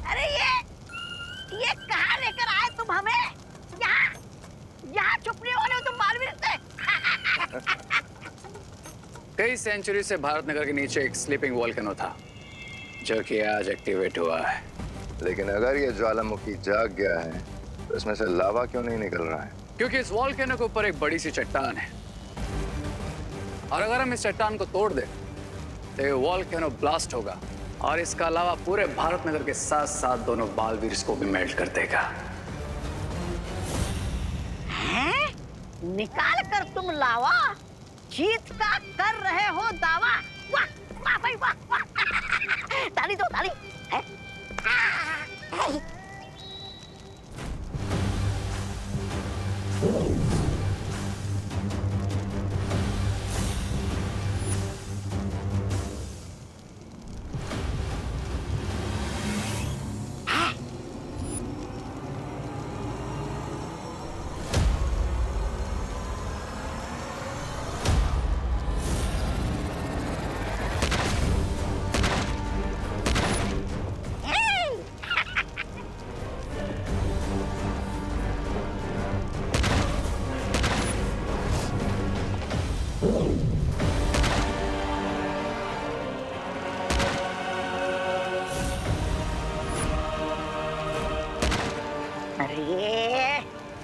अरे ये कहाँ लेकर आए तुम हमें? यहाँ छुपने वाले हो तुम बालवीर से? कई सेंचुरी से भारत नगर के नीचे एक स्लीपिंग वोल्केनो था जो कि आज एक्टिवेट हुआ है। लेकिन अगर ये ज्वालामुखी जाग गया है तो इसमें से लावा क्यों नहीं निकल रहा है? क्योंकि इस वोल्केनो के ऊपर एक बड़ी सी चट्टान है और अगर हम इस चट्टान को तोड़ दें तो ये वोल्केनो ब्लास्ट होगा और इसका अलावा पूरे भारत नगर के साथ साथ दोनों बालवीर को भी मेल्ट कर देगा। हैं? निकाल कर तुम लावा जीत का कर रहे हो दावा। वाह वाह भाई वाह वाह। ताली दो ताली। हैं?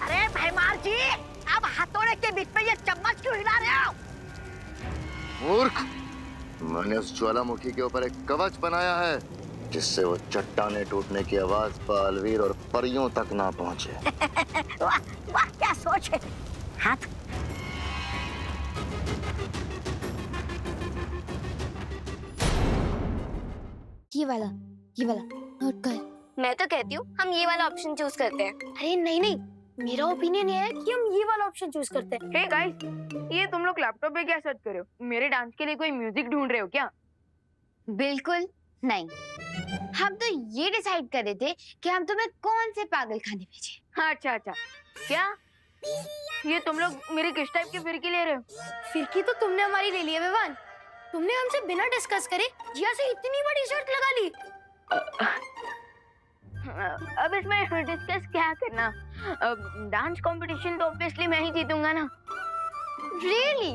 अरे भैमार जी, अब हथौड़े के बीच में ये चम्मच क्यों हिला रहे हो? मूर्ख, मैंने उस ज्वालामुखी के ऊपर एक कवच बनाया है जिससे वो चट्टाने टूटने की आवाज बालवीर और परियों तक ना पहुंचे। वाह वाह क्या सोच है। हाथ ये वाला नोट कर। मैं तो कहती हूँ हम ये वाला ऑप्शन चूज करते हैं। अरे नहीं नहीं, मेरा ओपिनियन ये है कि हम ये वाला ऑप्शन चूज करते हैं। हे गाइस, ये तुम लोग लैपटॉप पे क्या सर्च कर रहे हो? मेरे डांस के लिए कोई म्यूजिक ढूंढ रहे हो क्या? बिल्कुल नहीं, हम तो ये डिसाइड कर रहे थे कि हम तुम्हें कौन से पागल खाने भेजें। अच्छा अच्छा, क्या ये तुम लोग मेरी किस टाइप की फिरकी ले रहे हो? फिरकी तो तुमने हमारी ले ली है विवान। तुमने हमसे बिना डिस्कस करे जिया से इतनी बड़ी शर्त लगा ली। अब इसमें डिस्कस क्या करना? डांस कंपटीशन तो ऑब्वियसली मैं ही जीतूंगा ना। रियली?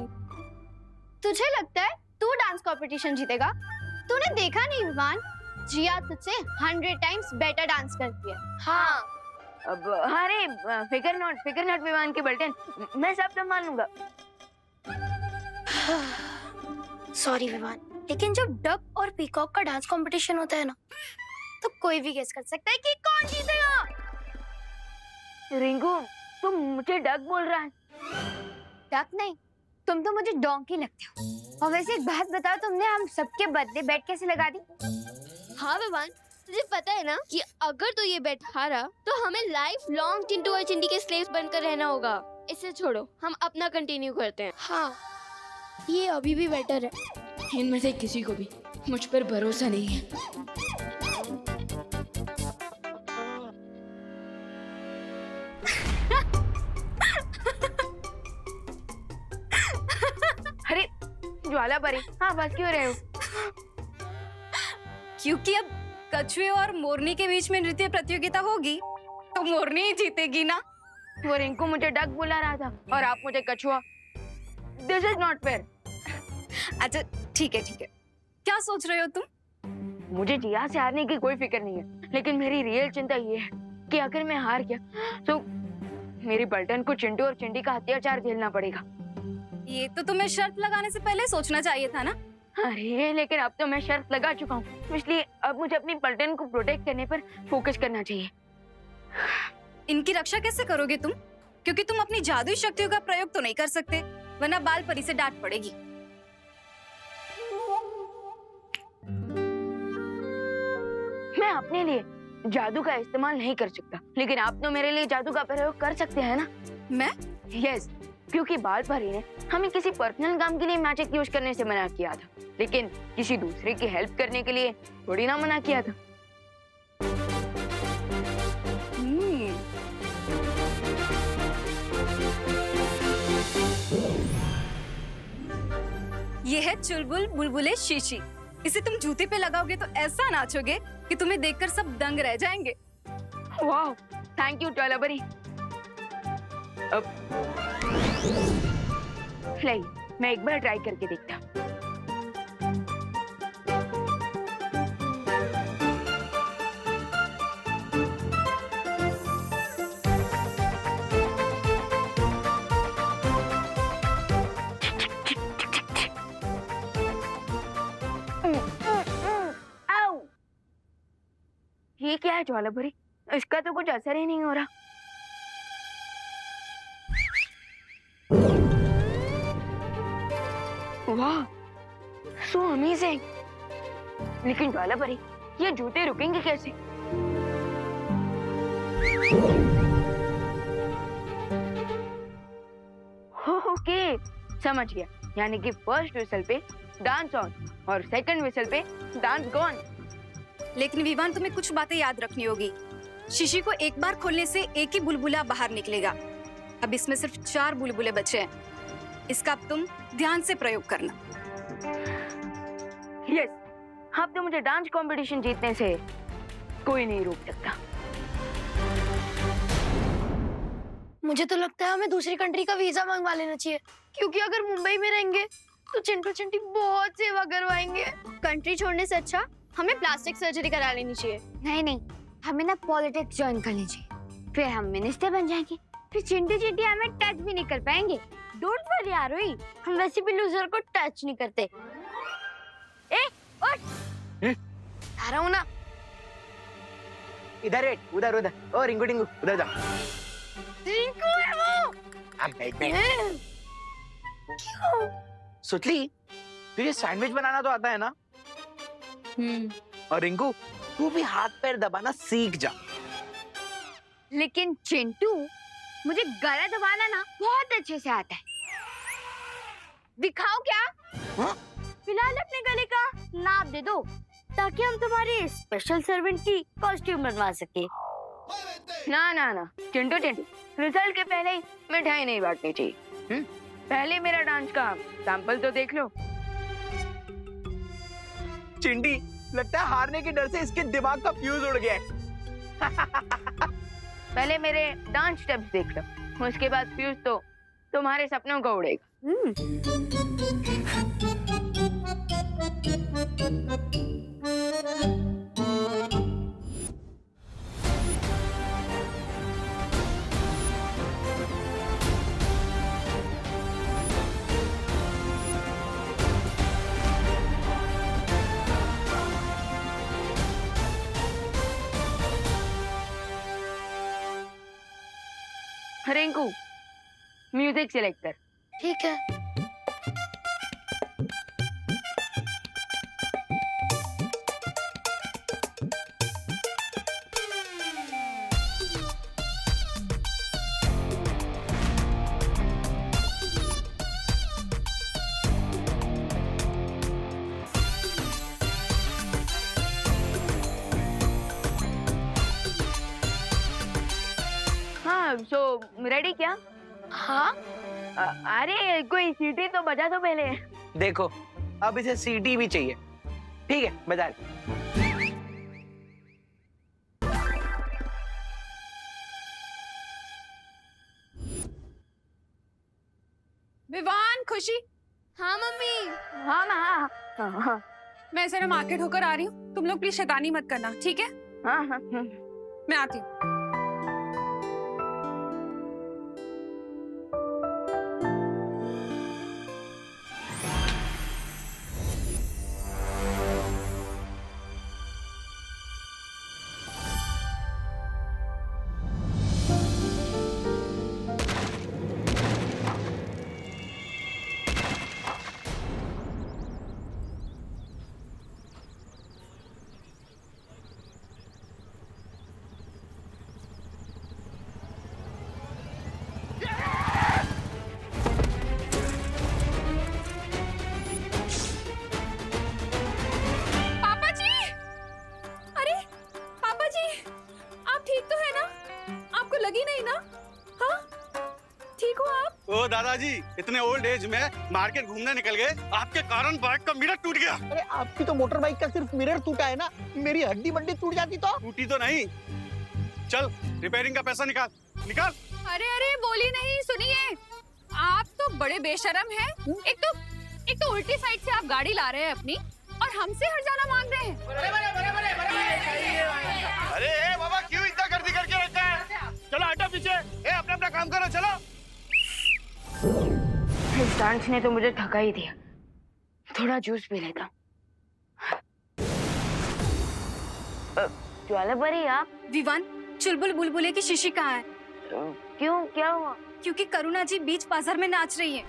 तुझे लगता है तू डांस कंपटीशन जीतेगा? तूने देखा नहीं विवान, जिया तुझसे 100 टाइम्स बेटर डांस करती है। हाँ। अब अरे फिकर नॉट विवान की बल्टन, मैं सब संभाल लूंगा। सॉरी विवान, लेकिन जब डक और पीकॉक का डांस कंपटीशन होता है ना, तो कोई भी गेस कर सकता है कि कौन जीतेगा। रिंकू, तुम मुझे डक बोल रहा है? डक नहीं, तुम तो मुझे डोंकी लगते हो। और वैसे एक बात बताओ, तुमने हम सबके बदले बेट कैसे लगा दी? हाँ विवान, तुझे पता है ना कि अगर तू ये बेट हारा तो हमें लाइफ लॉन्ग चिंटू और चिंटी के स्लेव्स बनकर रहना होगा। इसे छोड़ो, हम अपना कंटिन्यू करते हैं। हाँ, ये अभी भी बेटर है। इनमें से किसी को भी मुझ पर भरोसा नहीं है। अरे ज्वाला परी, हाँ बस क्यों रहे हो? क्योंकि अब कछुए और मोरनी के बीच में नृत्य प्रतियोगिता होगी तो मोरनी ही जीतेगी ना। वो रिंकू मुझे डक बुला रहा था और आप मुझे कछुआ। This is not fair. अच्छा ठीक है, क्या सोच रहे हो तुम? मुझे जिया से हारने की कोई फिक्र नहीं है, लेकिन मेरी रियल चिंता ये है कि अगर मैं हार गया तो मेरी बल्टन को चिंटू और चिंटी का अत्याचार झेलना पड़ेगा। ये तो तुम्हें शर्त लगाने से पहले सोचना चाहिए था ना। अरे लेकिन अब तो मैं शर्त लगा चुका हूँ, इसलिए अब मुझे अपनी पलटन को प्रोटेक्ट करने पर फोकस करना चाहिए। इनकी रक्षा कैसे करोगे तुम? क्योंकि तुम अपनी जादुई शक्तियों का प्रयोग तो नहीं कर सकते, वरना बाल परी से डांट पड़ेगी। मैं अपने लिए जादू का इस्तेमाल नहीं कर सकता, लेकिन आप तो मेरे लिए जादू का प्रयोग कर सकते हैं ना। मैं? यस, क्योंकि बाल परी ने हमें किसी पर्सनल काम के लिए मैजिक यूज करने से मना किया था, लेकिन किसी दूसरे की हेल्प करने के लिए थोड़ी ना मना किया था। ये है चुलबुल बुलबुले शीशी। इसे तुम जूते पे लगाओगे तो ऐसा नाचोगे कि तुम्हें देखकर सब दंग रह जाएंगे। वाह, थैंक यू ज्वालाबरी। नहीं, मैं एक बार ट्राई करके देखता हूँ। आओ! ये क्या है ज्वालाबरी? इसका तो कुछ असर ही नहीं हो रहा। वाह, सो अमेजिंग। लेकिन ज्वालाबरी, ये जूते रुकेंगे कैसे? ओके, समझ गया। यानी कि फर्स्ट विसल पे डांस ऑन और सेकंड विसल पे डांस गॉन। लेकिन विवान, तुम्हें कुछ बातें याद रखनी होगी। शीशी को एक बार खोलने से एक ही बुलबुला बाहर निकलेगा। अब इसमें सिर्फ 4 बुलबुले बचे हैं। इसका अब तुम ध्यान से प्रयोग करना। यस, अब तो मुझे डांस कंपटीशन जीतने से कोई नहीं रोक सकता। मुझे तो लगता है हमें दूसरी कंट्री का वीजा मंगवा लेना चाहिए, क्योंकि अगर मुंबई में रहेंगे तो चिंटू चिंटी बहुत सेवा करवाएंगे। कंट्री छोड़ने से अच्छा हमें प्लास्टिक सर्जरी करा लेनी चाहिए। नहीं नहीं, हमें ना पॉलिटिक्स ज्वाइन करनी चाहिए, फिर हम मिनिस्टर बन जाएंगे, फिर चिंटू चिंटी हमें टच भी नहीं कर पाएंगे। डोंट वरी आरोही, हम वैसे भी लूजर को टच नहीं करते। ए, उठ! आ रहा हूँ ना। इधर बैठ, उधर उधर। ओ रिंकू टिंकू, उधर जा। रिंकू है वो। अब बैठ। क्यों? सुतली, तुझे सैंडविच बनाना तो आता है ना? और रिंकू, तू भी हाथ पैर दबाना सीख जा। लेकिन चिंटू, मुझे गला दबाना ना बहुत अच्छे से आता है। दिखाओ क्या? फिलहाल अपने गले का नाप दे दो, ताकि हम तुम्हारे स्पेशल सर्वेंट की कॉस्ट्यूम बनवा सके। ना ना ना, चिंटू चिंटू, रिजल्ट के पहले ही मिठाई नहीं बांटनी चाहिए। पहले मेरा डांस का सैंपल तो देख लो। चिंटी, लगता है हारने के डर से इसके दिमाग का फ्यूज उड़ गया है। पहले मेरे डांस स्टेप्स देख लो, उसके बाद फ्यूज तो तुम्हारे सपनों को उड़ेगा। रिंकू, म्यूजिक सिलेक्ट कर। ठीक है। हाँ, सो रेडी क्या? हाँ। अरे कोई सीटी तो बजा दो पहले। देखो, अब इसे सीटी भी चाहिए। ठीक है, बजा ले। विवान, खुशी। हाँ मम्मी। हाँ हाँ हाँ हाँ। मैं जरा मार्केट होकर आ रही हूँ, तुम लोग प्लीज शैतानी मत करना, ठीक है? हाँ हाँ। मैं आती हूँ। तो दादाजी इतने ओल्ड एज में मार्केट घूमने निकल गए, आपके कारण बाइक का मिरर टूट गया। अरे आपकी तो मोटर बाइक का सिर्फ मिरर टूटा है ना, मेरी हड्डी बड्डी टूट जाती तो। टूटी तो नहीं। चल रिपेयरिंग का पैसा निकाल निकाल। अरे अरे बोली नहीं, सुनिए, आप तो बड़े बेशरम हैं। एक तो उल्टी साइड से आप गाड़ी ला रहे हैं अपनी और हमसे हर्जाना मांग रहे हैं। अरे बाबा क्यों इतना गर्दी करके रखा है? चलो हटो पीछे, अपना अपना काम करो, चलो। इस डांस ने तो मुझे थका ही दिया, थोड़ा जूस पी लेता। ज्वाला परी आप? विवान, चुलबुल बुलबुले की शीशी कहाँ है? क्यों, क्या हुआ? क्योंकि करुणा जी बीच बाजार में नाच रही है।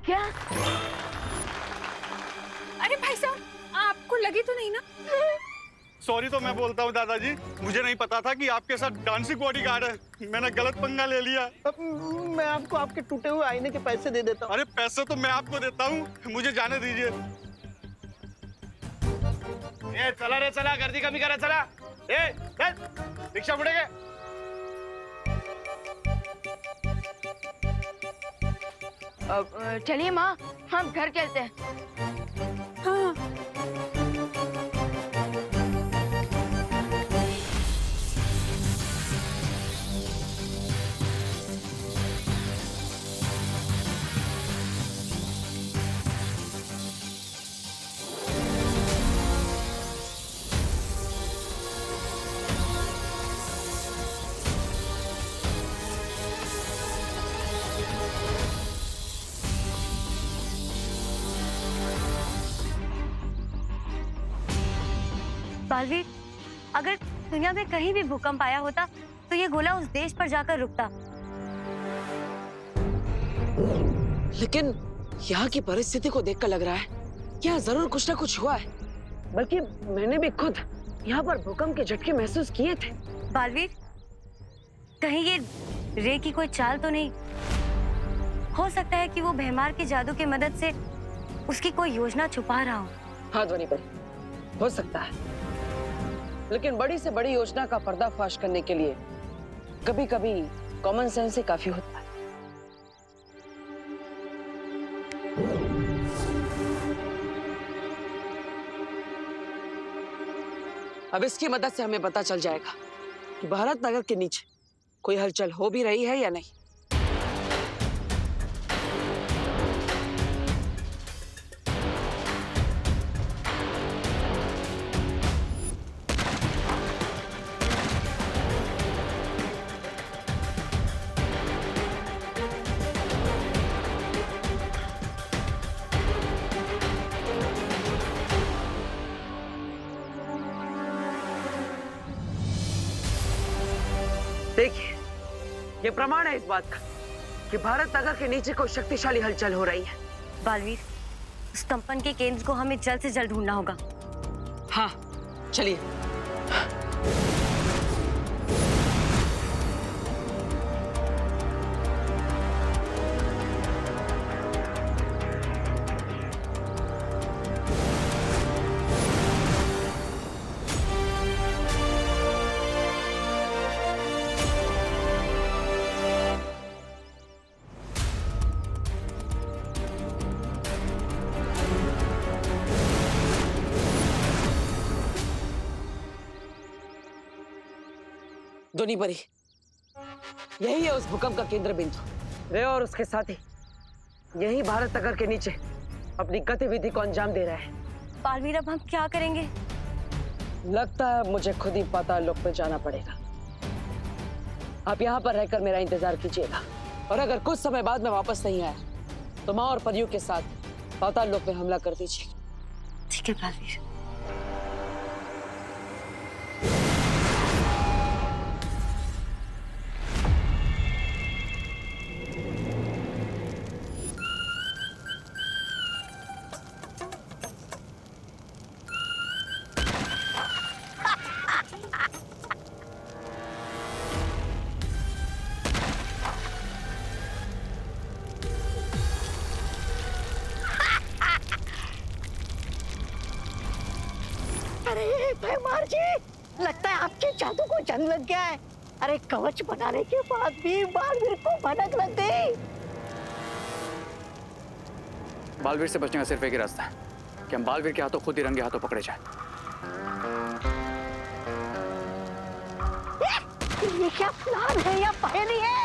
क्या? अरे भाई साहब, आपको लगी तो नहीं ना? सॉरी तो मैं बोलता हूँ दादाजी, मुझे नहीं पता था कि आपके साथ डांसिंग बॉडीगार्ड है, मैंने गलत पंगा ले लिया। मैं आपको आपके टूटे हुए आईने के पैसे दे देता हूँ। अरे पैसे तो मैं आपको देता हूँ, मुझे जाने दीजिए। ए चला रे चला, गर्दी कमी करा, चला। ए चल, रिक्शा मुड़ेगे। चलिए माँ, हम घर चलते हैं। हाँ। बालवीर, अगर दुनिया में कहीं भी भूकंप आया होता तो ये गोला उस देश पर जाकर रुकता। लेकिन यहाँ की परिस्थिति को देखकर लग रहा है यहाँ जरूर कुछ ना कुछ हुआ है। बल्कि मैंने भी खुद यहाँ पर भूकंप के झटके महसूस किए थे। बालवीर, कहीं ये रे की कोई चाल तो नहीं? हो सकता है कि वो भैमार की जादू की मदद से उसकी कोई योजना छुपा रहा हो। हाँ ध्वनि पर हो सकता है, लेकिन बड़ी से बड़ी योजना का पर्दाफाश करने के लिए कभी कभी कॉमन सेंस ही काफी होता है। अब इसकी मदद से हमें पता चल जाएगा कि भारत नगर के नीचे कोई हलचल हो भी रही है या नहीं। देखिए, ये प्रमाण है इस बात का कि भारत नगर के नीचे कोई शक्तिशाली हलचल हो रही है। बालवीर, उस कंपन के केंद्र को हमें जल्द से जल्द ढूंढना होगा। हाँ, चलिए। ध्वनि परी, यही है उस भूकंप का केंद्र बिंदु। रे और उसके साथी यही भारत नगर के नीचे अपनी गतिविधि को अंजाम दे रहे हैं। बालवीर, अब हम क्या करेंगे? लगता है मुझे खुद ही पाताल लोक में जाना पड़ेगा। आप यहाँ पर रहकर मेरा इंतजार कीजिएगा, और अगर कुछ समय बाद मैं वापस नहीं आया तो माँ और परियों के साथ पाताल लोक में हमला कर दीजिए। ठीक है बालवीर। अरे भैमार जी, लगता है आपके जादू को जंग लग गया है। अरे कवच बनाने के बाद भी बालवीर को भनक लग गई। बालवीर से बचने का सिर्फ एक ही रास्ता है कि हम बालवीर के हाथों खुद ही रंगे हाथों पकड़े जाए। ये क्या प्लान है या पहेली है?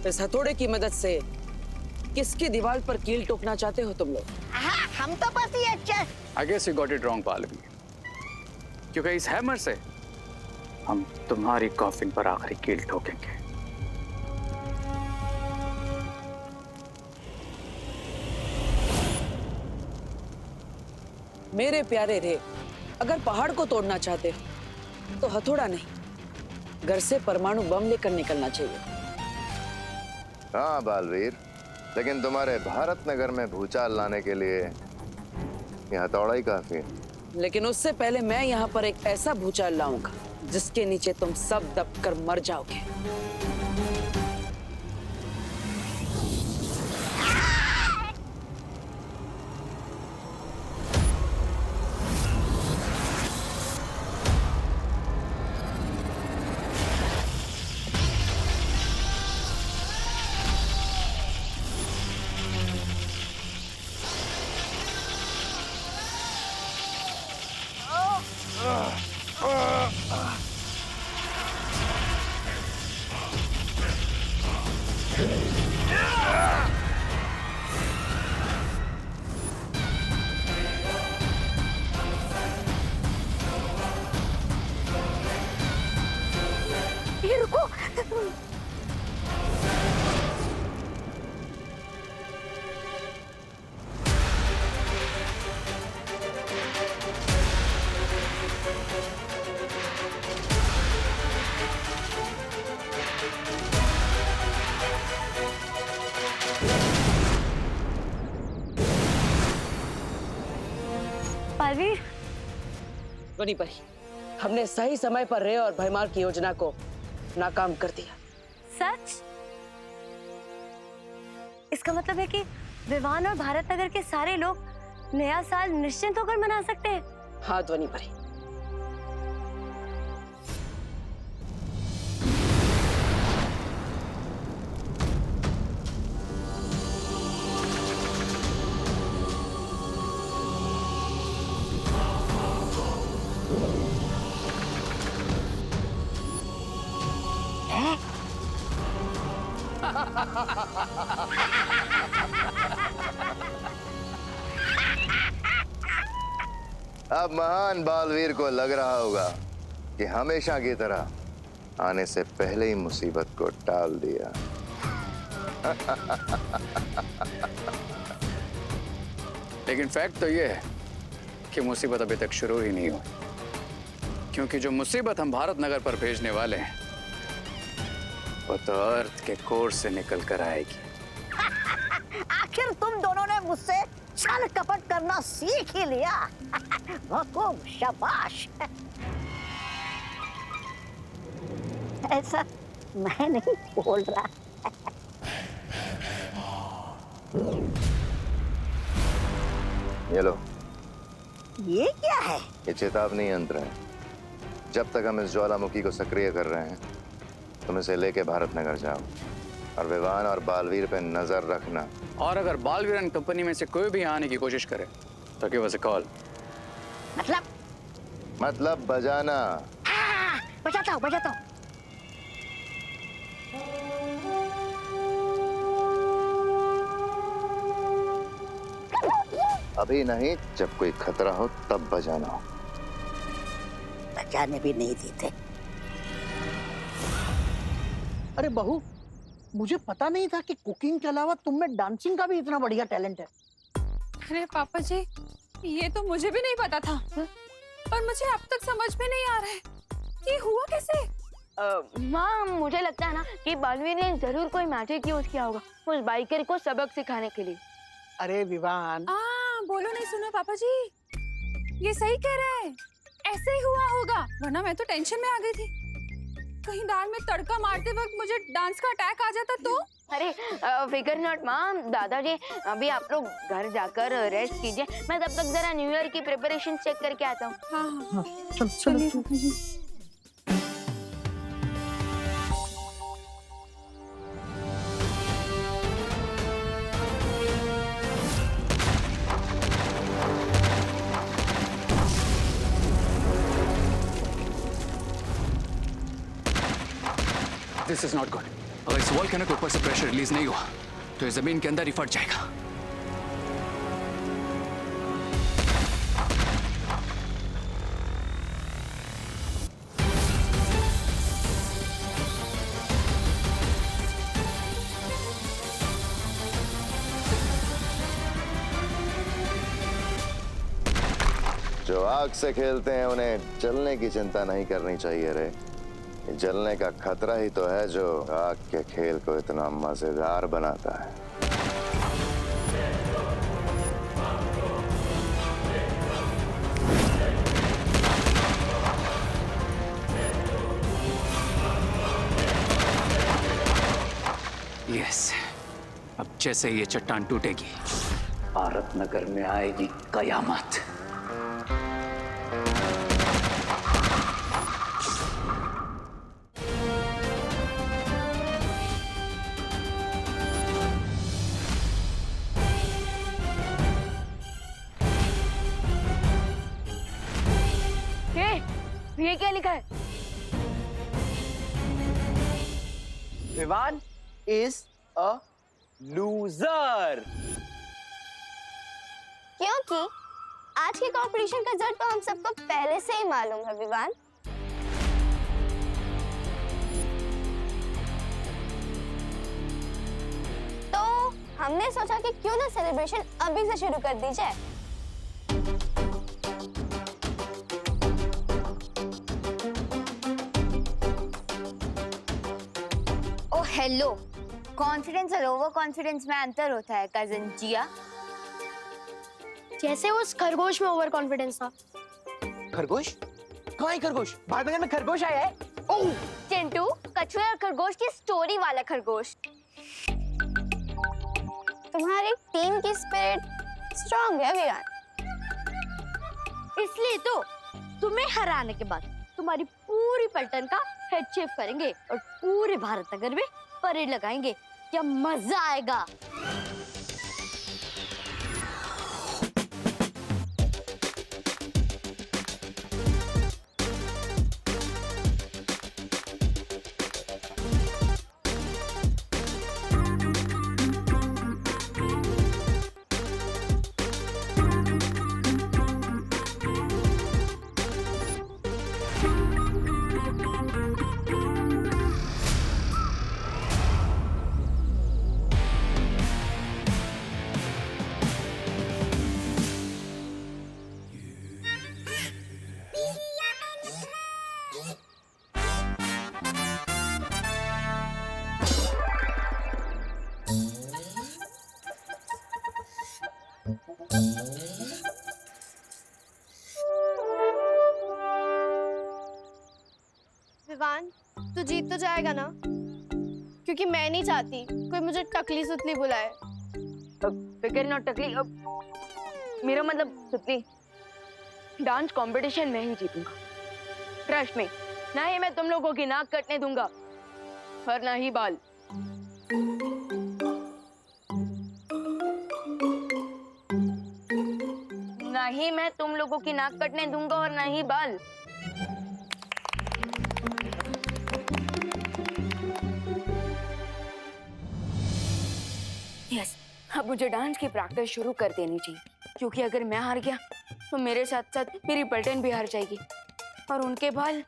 इस हथौड़े की मदद से किसकी दीवार पर कील ठोकना चाहते हो तुम लोग? हम तो बस ये I guess you got it wrong, पालवी। क्योंकि इस हैमर से हम तुम्हारी कॉफिन पर आखिरी कील ठोकेंगे। मेरे प्यारे रे, अगर पहाड़ को तोड़ना चाहते हो तो हथौड़ा नहीं, घर से परमाणु बम लेकर निकलना चाहिए। हाँ बालवीर, लेकिन तुम्हारे भारत नगर में भूचाल लाने के लिए यह हथौड़ा ही काफी है। लेकिन उससे पहले मैं यहाँ पर एक ऐसा भूचाल लाऊंगा जिसके नीचे तुम सब दबकर मर जाओगे। पालवीर, बनी परी, हमने सही समय पर रे और भयमार की योजना को नाकाम कर दिया। सच? इसका मतलब है कि विवान और भारत नगर के सारे लोग नया साल निश्चिंत होकर मना सकते हैं। हाँ ध्वनि परी। अब महान बालवीर को लग रहा होगा कि हमेशा की तरह आने से पहले ही मुसीबत को टाल दिया। लेकिन फैक्ट तो ये है कि मुसीबत अभी तक शुरू ही नहीं हुई, क्योंकि जो मुसीबत हम भारत नगर पर भेजने वाले हैं वो तो अर्थ के कोर से निकल कर आएगी। आखिर तुम दोनों ने मुझसे छल कपट करना सीख ही लिया। खूब शाबाश। ऐसा मैं नहीं बोल रहा। ये लो। ये क्या है? ये चेतावनी यंत्र है। जब तक हम इस ज्वालामुखी को सक्रिय कर रहे हैं तुम इसे लेके भारत नगर जाओ और विवान और बालवीर पे नजर रखना। और अगर बालवीर एंड कंपनी में से कोई भी आने की कोशिश करे तो गिव अस अ कॉल। मतलब बजाना। बजाता हूँ बजाता हूँ। अभी नहीं, जब कोई खतरा हो तब बजाना हो। बजाने भी नहीं देते। अरे बहू, मुझे पता नहीं था कि कुकिंग के अलावा तुम में डांसिंग का भी इतना बढ़िया टैलेंट है। अरे पापा जी, ये तो मुझे भी नहीं पता था, पर मुझे अब तक समझ में नहीं आ रहा है कि हुआ कैसे। माँ, मुझे लगता है ना कि बालवीर ने जरूर कोई मैजिक यूज किया होगा उस बाइकर को सबक सिखाने के लिए। अरे विवान, बोलो नहीं सुना पापा जी, ये सही कह रहे हैं, ऐसे ही हुआ होगा, वरना मैं तो टेंशन में आ गई थी। कहीं दाल में तड़का मारते वक्त मुझे डांस का अटैक आ जाता तो। अरे फिकर नॉट माँ, दादाजी अभी आप लोग घर जाकर रेस्ट कीजिए, मैं तब तक जरा न्यू ईयर की प्रिपरेशन चेक करके आता हूँ। हाँ। चलिए। This is not good. अगर इस वॉल्केनो के ऊपर से प्रेशर रिलीज नहीं हुआ तो ये जमीन के अंदर ही फट जाएगा। जो आग से खेलते हैं उन्हें जलने की चिंता नहीं करनी चाहिए रे। जलने का खतरा ही तो है जो आग के खेल को इतना मजेदार बनाता है। यस, अब जैसे ये चट्टान टूटेगी, भारत नगर में आएगी कयामत। ये क्या लिखा है? Vivaan is a loser. क्योंकि आज के कंपटीशन का रिजल्ट तो हम सबको पहले से ही मालूम है विवान। तो हमने सोचा कि क्यों ना सेलिब्रेशन अभी से शुरू कर दी जाए। हेलो, कॉन्फिडेंस और ओवर कॉन्फिडेंस में अंतर होता है कजन जिया। जैसे उस खरगोश में ओवर कॉन्फिडेंस था। खरगोश? कहाँ है खरगोश? भारत में खरगोश आया है? ओह! चिंटू, कछुए और खरगोश की स्टोरी वाला खरगोश। तुम्हारी टीम की स्पिरिट स्ट्रांग है विरान। इसलिए तो तुम्हें हराने के बाद तुम्हारी पूरी पलटन का हेड शेफ करेंगे और पूरे भारत नगर में परेड लगाएंगे। क्या मजा आएगा। विवान, तू जीत तो जाएगा ना? क्योंकि मैं नहीं चाहती कोई मुझे टकली सुतली बुलाए। फिकर नॉट टकली, मेरा मतलब सुतली। डांस कंपटीशन में ही जीतूंगा, ट्रस्ट में। ना ही मैं तुम लोगों की नाक कटने दूंगा और ना ही बाल। ना ही मैं तुम लोगों की नाक कटने दूंगा और ना ही बाल। यस, अब मुझे डांस की प्रैक्टिस शुरू कर देनी चाहिए, क्योंकि अगर मैं हार गया तो मेरे साथ साथ मेरी पलटन भी हार जाएगी और उनके बाल।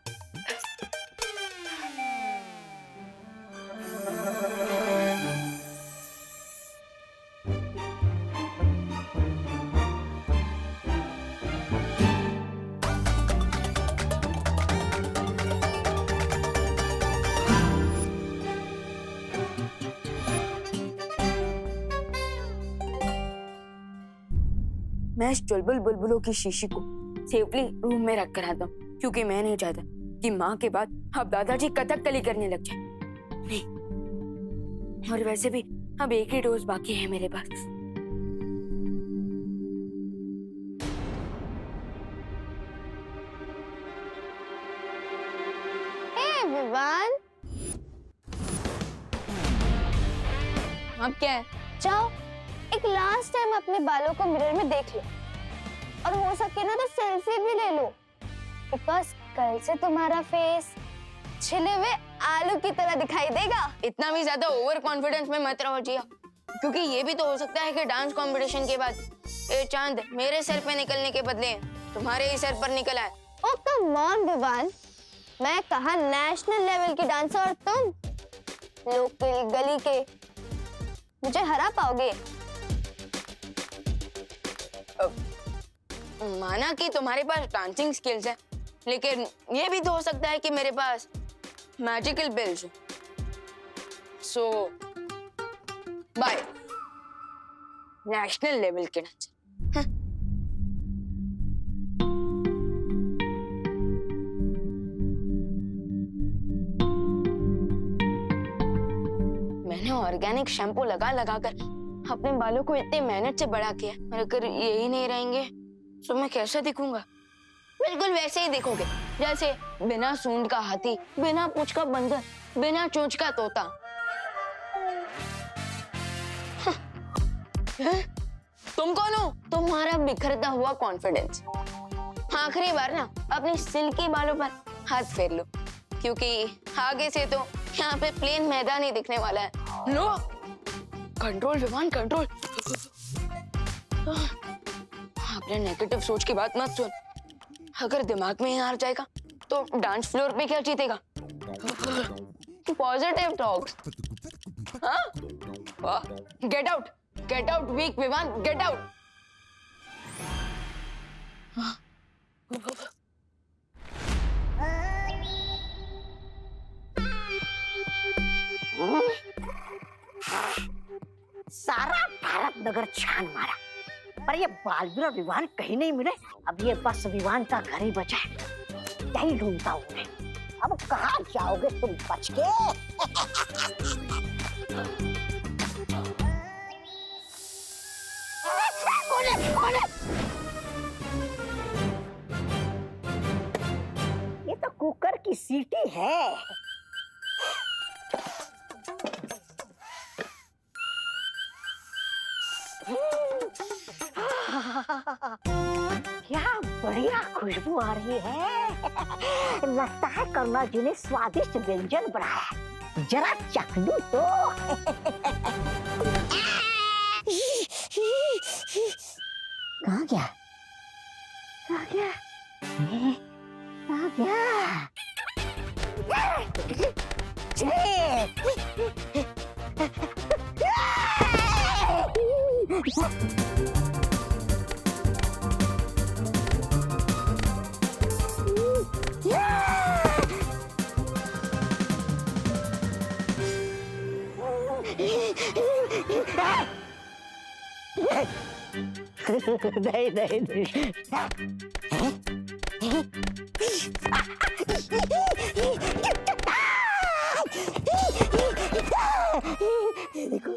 मैं इस चुलबुल बुलबुलों की शीशी को सेफली रूम में रख कर आता हूँ, क्योंकि मैं नहीं चाहता कि माँ के बाद अब दादाजी कथकली करने लग जाए। नहीं, और वैसे भी अब एक ही डोज बाकी है मेरे पास। विवान, अब क्या है? जाओ एक लास्ट टाइम अपने बालों को मिरर में देख लो, और हो सके ना तो सेल्फी भी ले लो, बिकॉज कल से तुम्हारा फेस छिले हुए आलू की तरह दिखाई देगा। इतना भी ज्यादा ओवर कॉन्फिडेंस में मत रहो जिया, क्योंकि ये भी तो हो सकता है कि डांस कंपटीशन के बाद ये चांद मेरे सर पे निकलने के बदले तुम्हारे ही सर पर निकल आए। ओ कम ऑन विवान, मैं कहा नेशनल लेवल की डांसर और तुम लोकल गली के, मुझे हरा पाओगे? माना कि तुम्हारे पास डांसिंग स्किल्स है, लेकिन ये भी तो हो सकता है कि मेरे पास मैजिकल बिल्स हो। सो बाय नेशनल लेवल के डांसर। मैंने ऑर्गेनिक शैम्पू लगा लगा कर अपने बालों को इतनी मेहनत से बड़ा किया, और अगर यही नहीं रहेंगे तो मैं कैसा दिखूंगा? बिल्कुल वैसे ही दिखोगे जैसे बिना सूंड का हाथी, बिना पूंछ का बंदर, बिना चोंच का तोता। तुम कौन हो? तुम्हारा बिखरता हुआ कॉन्फिडेंस। आखिरी बार ना अपने सिल्की बालों पर हाथ फेर लो, क्योंकि आगे से तो यहाँ पे प्लेन मैदान ही दिखने वाला है। लो, कंट्रोल विवान, कंट्रोल। अपने नेगेटिव सोच की बात मत सुन। अगर दिमाग में ही हार जाएगा तो डांस फ्लोर पे क्या जीतेगा? Positive talks. हाँ? Get out weak Vivaan, get out. सारा भारत नगर छान मारा, पर ये बालवीर और विवान कहीं नहीं मिले। अब ये बस विवान का घर ही बचा है, यही ढूंढता हूँ मैं। अब कहाँ जाओगे तुम बच के? ये तो कुकर की सीटी है। क्या बढ़िया खुशबू आ रही है। लगता है करुणा जी ने स्वादिष्ट व्यंजन बनाया, जरा चख लूं तो। कहाँ गया? कहाँ गया? कहाँ गया? नहीं नहीं नहीं। देखो,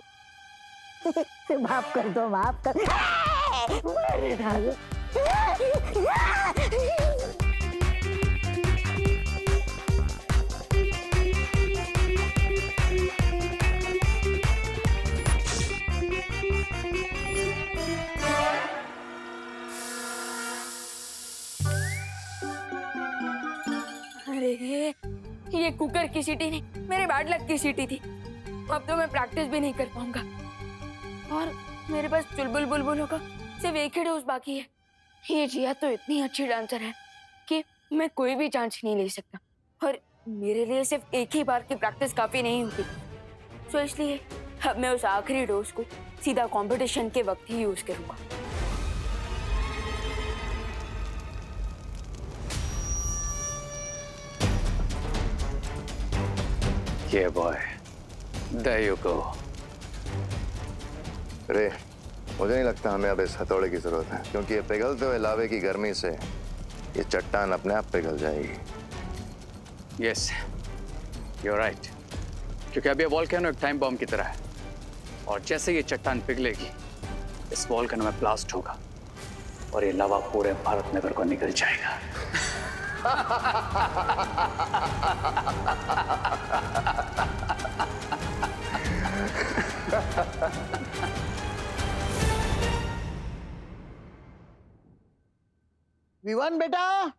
माफ कर दो, माफ कर। अरे ये कुकर की सीटी नहीं, मेरे बैड लक की सीटी थी। अब तो मैं प्रैक्टिस भी नहीं कर पाऊंगा, और मेरे पास चुलबुल बुलबुलों का सिर्फ एक ही डोज बाकी है। ये जिया तो इतनी अच्छी डांसर है कि मैं कोई भी चांस नहीं ले सकता, और मेरे लिए सिर्फ एक ही बार की प्रैक्टिस काफी नहीं होती। तो इसलिए अब मैं उस आखिरी डोज को सीधा कंपटीशन के वक्त ही यूज करूंगा। Yeah, boy. There you go. रे, मुझे नहीं लगता हमें अब इस हथौड़े की जरूरत है, क्योंकि ये पिघलते हुए लावे की गर्मी से ये चट्टान अपने आप पिघल जाएगी। Yes, you are right. क्योंकि अब ये वॉल्केनो एक टाइम बॉम्ब की तरह है, और जैसे ये चट्टान पिघलेगी इस वॉल्केनो में ब्लास्ट होगा और ये लावा पूरे भारत नगर को निकल जाएगा। विवान बेटा,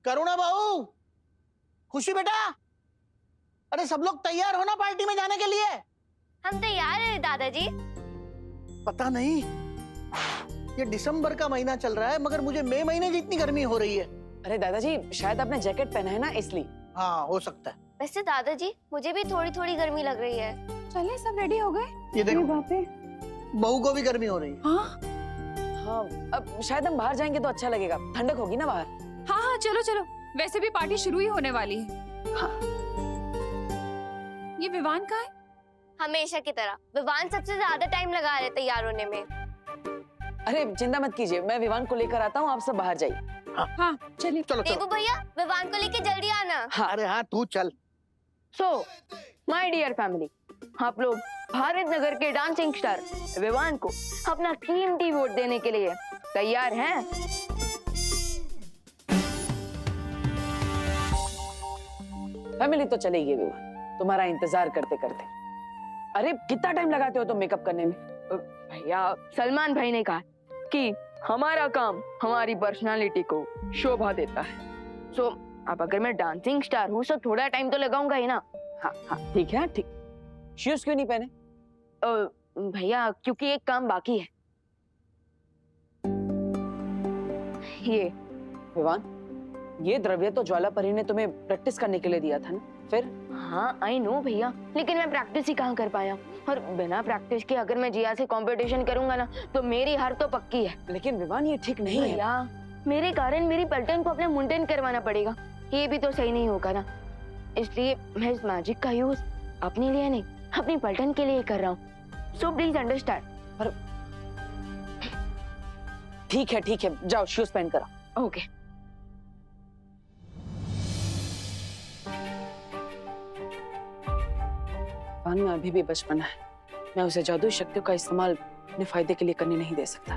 करुणा बहू, खुशी बेटा, अरे सब लोग तैयार हो ना पार्टी में जाने के लिए? हम तैयार हैं दादाजी। पता नहीं, ये दिसंबर का महीना चल रहा है मगर मुझे मई महीने जितनी गर्मी हो रही है। अरे दादाजी, शायद आपने जैकेट पहना है ना इसलिए। हाँ, हो सकता है। वैसे दादाजी मुझे भी थोड़ी थोड़ी गर्मी लग रही है। चले, सब रेडी हो गए? ये देखो, बापे, बहू को भी गर्मी हो रही है। हाँ हाँ, अब शायद हम बाहर जाएंगे तो अच्छा लगेगा, ठंडक होगी ना बाहर। हाँ हाँ, चलो चलो, वैसे भी पार्टी शुरू ही होने वाली है। हाँ। ये विवान का है? हमेशा की तरह विवान सबसे ज्यादा टाइम लगा रहे तैयार होने में। अरे चिंता मत कीजिए, मैं विवान को लेकर आता हूँ, आप सब बाहर जाइए। हाँ चलिए। चलो देवू भैया, विवान को लेके जल्दी आना। हाँ। अरे हाँ, तू चल। सो माय डियर फैमिली, आप लोग भारत नगर के डांसिंग स्टार विवान को अपना कीमती वोट देने के लिए तैयार हैं? फैमिली तो चलेगी विवान, तुम्हारा इंतजार करते करते। अरे कितना टाइम लगाते हो तुम मेकअप करने में? भैया, सलमान भाई ने कहा कि हमारा काम हमारी पर्सनालिटी को शोभा देता है। सो अब अगर मैं डांसिंग स्टार हूँ तो थोड़ा टाइम तो लगाऊंगा ही ना। हाँ हाँ ठीक है, ठीक। शूज क्यों नहीं पहने? भैया, क्योंकि एक काम बाकी है। ये विवान, ये द्रव्य तो ज्वाला परी ने तुम्हें प्रैक्टिस करने के लिए दिया था ना, फिर? हाँ आई नो भैया, लेकिन मैं प्रैक्टिस ही कहाँ कर पाया, और बिना प्रैक्टिस के अगर मैं जिया से कंपटीशन करूंगा ना तो मेरी हार तो पक्की है। लेकिन विवान, ये ठीक नहीं है। भैया, मेरे कारण मेरी पलटन को अपने मुंडन करवाना पड़ेगा, ये भी तो सही नहीं होगा ना। इसलिए मैं इस मैजिक का यूज अपने लिए नहीं, अपनी पलटन के लिए कर रहा हूँ। So please understand. ठीक है, जाओ शूज पहन कर आओ। ओके। विवान में अभी भी बचपना है, मैं उसे जादुई शक्तियों का इस्तेमाल अपने फायदे के लिए करने नहीं दे सकता।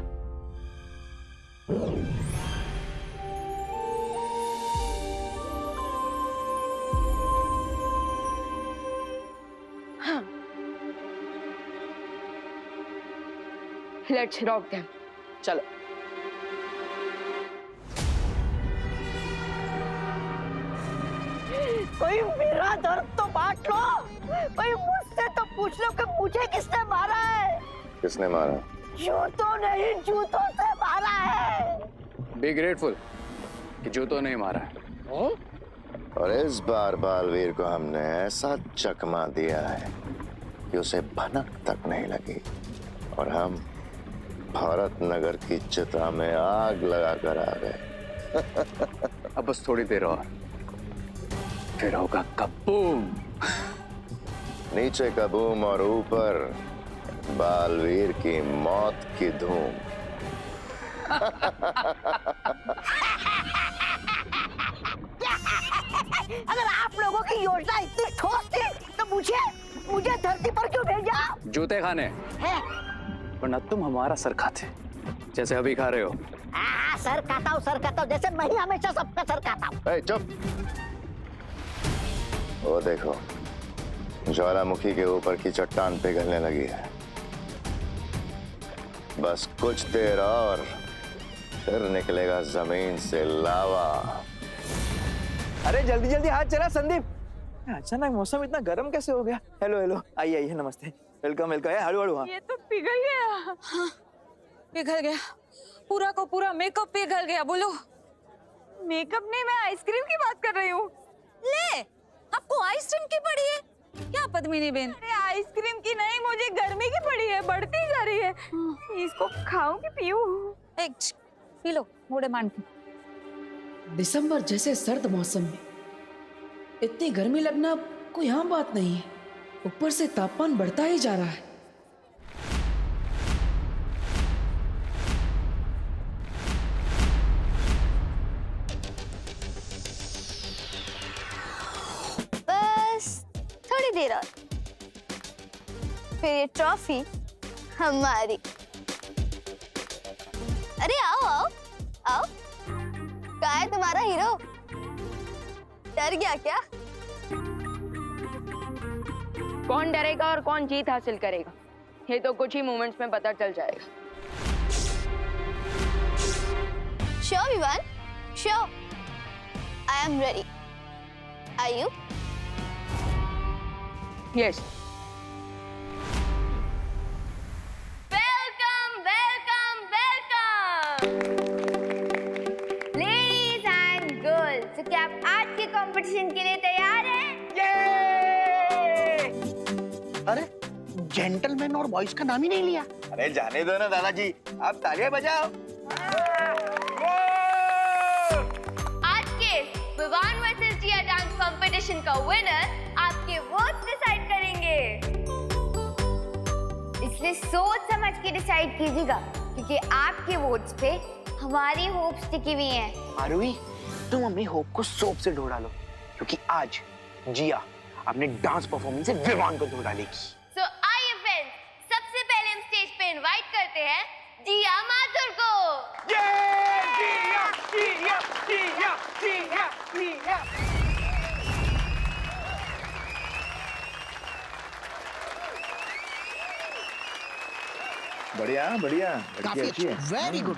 हाँ, लेट्स रॉक देम। चलो। कोई मेरा दर्द तो बांट लो, कोई मुझसे तो पूछ लो कि मुझे किसने मारा है। किसने मारा? जूतों नहीं, जूतों से मारा है। बी ग्रेटफुल कि जूतों नहीं मारा है। और इस बार बालवीर को हमने ऐसा चकमा दिया है कि उसे भनक तक नहीं लगी, और हम भारत नगर की चिता में आग लगाकर आ गए। अब बस थोड़ी देर और, फिर होगा कबूम। नीचे कबूम और ऊपर बालवीर की मौत की धूम। अगर आप लोगों की योजना इतनी ठोस थी तो मुझे धरती पर क्यों भेजा? जूते खाने है? वरना तुम हमारा सर खाते, जैसे अभी खा रहे हो। सर खाता हूँ, जैसे मैं ही हमेशा सबका सर खाता हूँ। चुप। वो देखो, ज्वालामुखी के ऊपर की चट्टान पिघलने लगी है। बस कुछ देर और, फिर निकलेगा जमीन से लावा। अरे जल्दी जल्दी हाथ चला संदीप। अचानक मौसम इतना गर्म कैसे हो गया? हेलो हेलो, आइए आइए, नमस्ते, वेलकम वेलकम। हड़ू हड़ू। हाँ, ये तो पिघल गया। हाँ, पिघल गया, पूरा को पूरा मेकअप पिघल गया। बोलो। मेकअप नहीं, मैं आइसक्रीम की बात कर रही हूँ। ले, आपको आइसक्रीम की पड़ी है क्या पद्मिनी बेन? अरे आइसक्रीम की नहीं, मुझे गर्मी की पड़ी है, बढ़ती जा रही है। इसको खाऊं कि पीऊं? एक पी लो, मोड़े मान के। दिसंबर जैसे सर्द मौसम में इतनी गर्मी लगना कोई आम बात नहीं है। ऊपर से तापमान बढ़ता ही जा रहा है। तेरा, फिर ये ट्रॉफी हमारी। अरे आओ आओ आओ, कहाँ है तुम्हारा हीरो? डर गया क्या? कौन डरेगा और कौन जीत हासिल करेगा, ये तो कुछ ही मोमेंट्स में पता चल जाएगा। Sure, Vivan. Sure. I am ready. Are you? Yes. Welcome, welcome, welcome. Ladies and girls, तो क्या आप आज के कंपटीशन के लिए तैयार हैं? अरे जेंटलमैन और बॉयज का नाम ही नहीं लिया। अरे जाने दो ना दादाजी, आप तालियां बजाओ। आज के विवान वर्सेस जिया डांस कंपटीशन का विनर आपके वोट्स डिसाइड करेंगे, इसलिए सोच समझ के डिसाइड कीजिएगा, क्योंकि आपके वोट्स पे हमारी होप्स टिकी हुई हैं। आरुई, तुम अपनी होप को सोप से धो डालो, क्योंकि आज जिया अपने डांस परफॉर्मेंस से विवान को धो डालेगी। So आइए फ्रेंड्स, सबसे पहले हम स्टेज पे इनवाइट करते हैं जिया माथुर को। जिया जिया जिया जिया जिया। बढ़िया बढ़िया, काफी अच्छी है, वेरी गुड।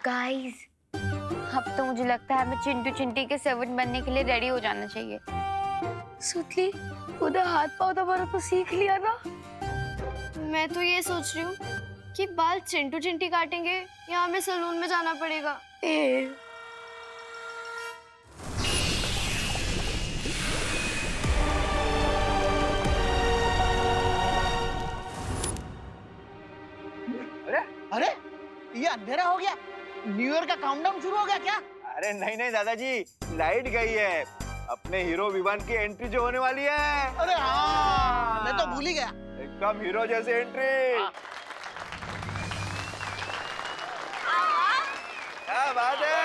गाइस, अब तो मुझे लगता है हमें चिंटू चिंटी के सर्वेंट बनने के लिए रेडी हो जाना चाहिए। सुतली, उधर हाथ पाँव दबाना तो सीख लिया ना। मैं तो ये सोच रही हूँ कि बाल चिंटू चिंटी काटेंगे या हमें सैलून में जाना पड़ेगा। अरे ये अंधेरा हो गया, न्यू ईयर का काउंटडाउन शुरू हो गया क्या? अरे नहीं नहीं दादाजी, लाइट गई है। अपने हीरो विवान की एंट्री जो होने वाली है। अरे हाँ, मैं तो भूल ही गया। एकदम हीरो जैसे एंट्री। क्या बात है?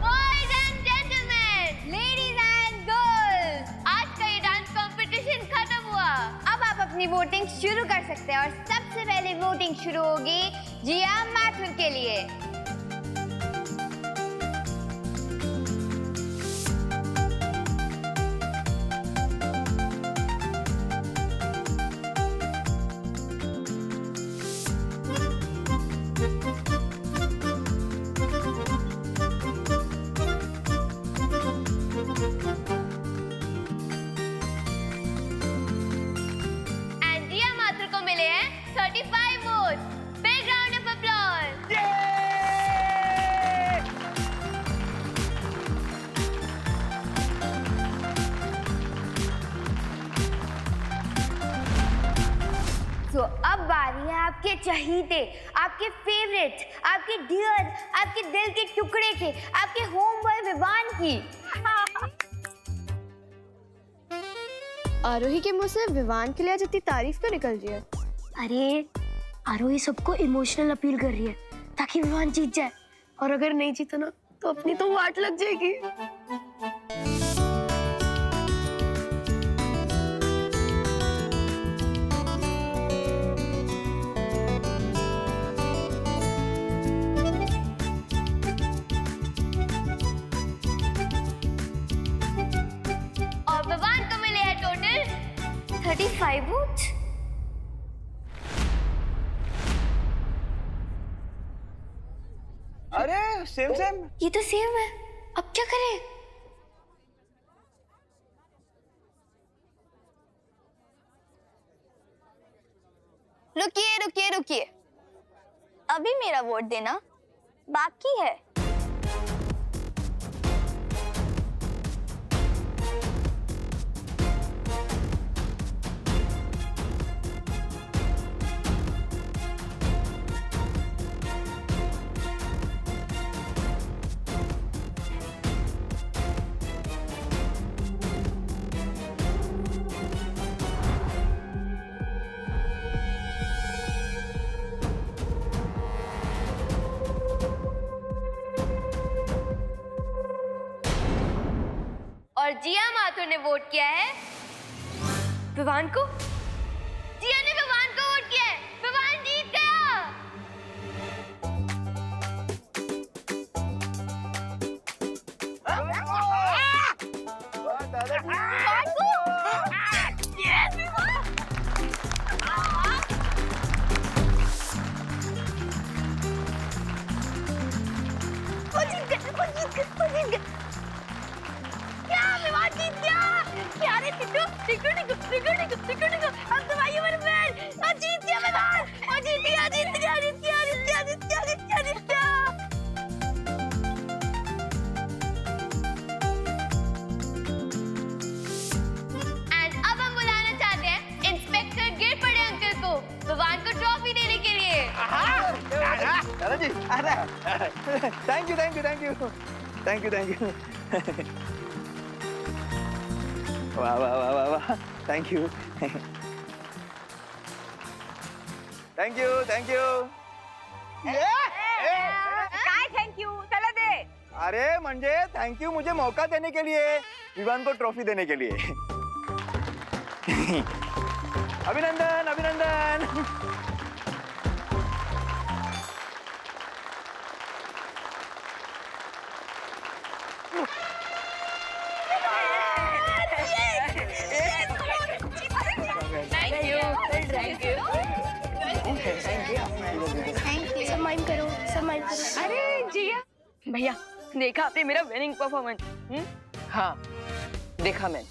Boys and gentlemen, ladies and girls, आज का ये डांस कंपटीशन खत्म हुआ। अब आप अपनी वोटिंग शुरू कर सकते हैं और सबसे पहले वोटिंग शुरू होगी जिया माथुर के लिए। And जिया माथुर को मिले हैं 35 vote. Big round of applause. तो अब बारी है आपके चहीते, आपके फेवरेट, आपके डियर, आपके दिल के टुकड़े के, आपके होम बॉय विवान की। आरोही के मुंह से विवान के लिए आज इतनी तारीफ तो निकल रही है। अरे आरोही सबको इमोशनल अपील कर रही है ताकि विवान जीत जाए, और अगर नहीं जीता ना तो अपनी तो वाट लग जाएगी। और विवान को मिले हैं टोटल 35 वोट। अरे सेम सेम, ये तो सेम है, अब क्या करें? रुकिए रुकिए रुकिए, अभी मेरा वोट देना बाकी है। और जिया माथुर ने वोट किया है विवान को। जिया ने विवान को वोट किया है। विवान जीत गया। दादाजी, thank you thank you thank you thank you thank you. वाह वाह वाह वाह वाह, thank you thank you thank you. काय थैंक यू चला दे। अरे म्हणजे थैंक यू मुझे मौका देने के लिए, विवान को ट्रॉफी देने के लिए। अभिनंदन अभिनंदन। सम्मान करो, सम्मान करो। अरे जिया भैया, देखा आपने मेरा विनिंग परफॉर्मेंस? हाँ देखा मैंने,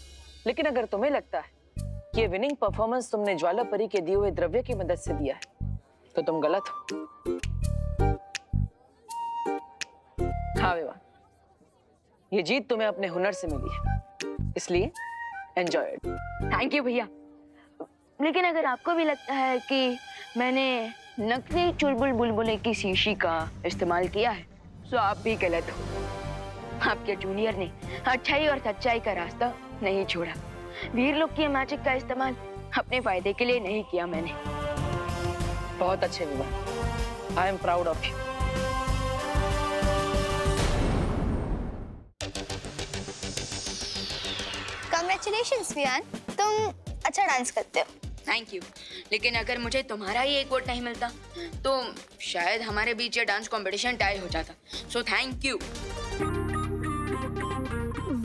लेकिन अगर तुम्हें लगता है कि ये विनिंग परफॉर्मेंस तुमने ज्वाला परी के दिए हुए द्रव्य की मदद से दिया है तो तुम गलत हो। हाँ विवान, ये जीत तुम्हें अपने हुनर से मिली है, इसलिए एंजॉय इट। थैंक यू भैया। लेकिन अगर आपको भी लगता है कि मैंने नकली चुलबुल बुलबुले की शीशी का इस्तेमाल किया है तो आप भी गलत हो। आपके जूनियर ने अच्छाई और सच्चाई का रास्ता नहीं छोड़ा। वीर लोग की मैजिक का इस्तेमाल अपने फायदे के लिए नहीं किया मैंने। बहुत अच्छे Vivaan, I am proud of you. Congratulations Viaan, तुम अच्छा डांस करते हो। Thank you. लेकिन अगर मुझे तुम्हारा ही एक वोट नहीं मिलता तो शायद हमारे बीच ये डांस कंपटीशन टाई हो जाता। So thank you.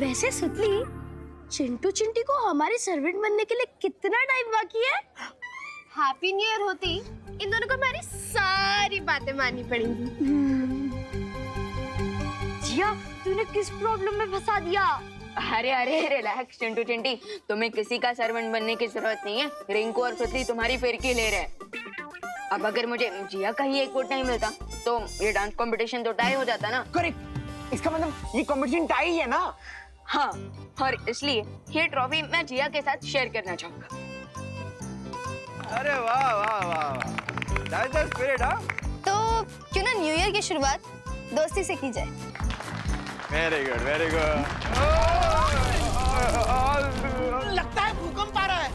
वैसे सुतली, चिंटू चिंटी को हमारे सर्वेंट बनने के लिए कितना टाइम बाकी है? हैप्पी न्यू ईयर होती इन दोनों को हमारी सारी बातें माननी पड़ेंगी। जिया, तूने किस प्रॉब्लम में फंसा दिया? अरे अरे रिलैक्स चिंटू चिंटी, तुम्हें किसी का सर्वेंट बनने की जरूरत नहीं है। रिंकू और पृथ्वी तुम्हारी फिरकी ले रहे। अब अगर मुझे जिया का ही एक वोट नहीं मिलता तो ये डांस कंपटीशन तो टाई हो जाता ना। करेक्ट, इसका मतलब ये कंपटीशन टाई है ना? हाँ, और इसलिए ये ट्रॉफी मैं जिया के साथ शेयर करना चाहूंगा। अरे वाह वाह वाह, दैट्स द स्पिरिट। हाँ, तो क्यों ना न्यू ईयर की शुरुआत दोस्ती से की जाए। Very good very good. लगता है भूकंप आ रहा है,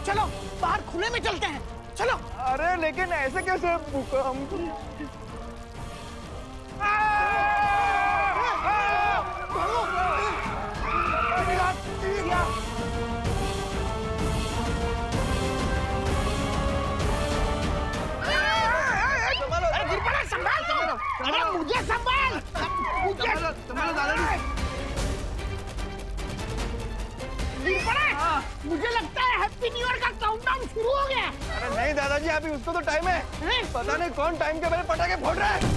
चलो बाहर खुले में चलते हैं, चलो। अरे लेकिन ऐसे कैसे भूकंप? अरे गिर पड़ा, संभाल तो। अरे मुझे संभाल, संभालो दादाजी। गिर पड़ा। मुझे लगता है हैप्पी न्यू ईयर का काउंटडाउन शुरू हो गया। अरे नहीं दादाजी, अभी उसको तो टाइम है। पता नहीं कौन टाइम के पहले पटाखे फोड़ रहा है।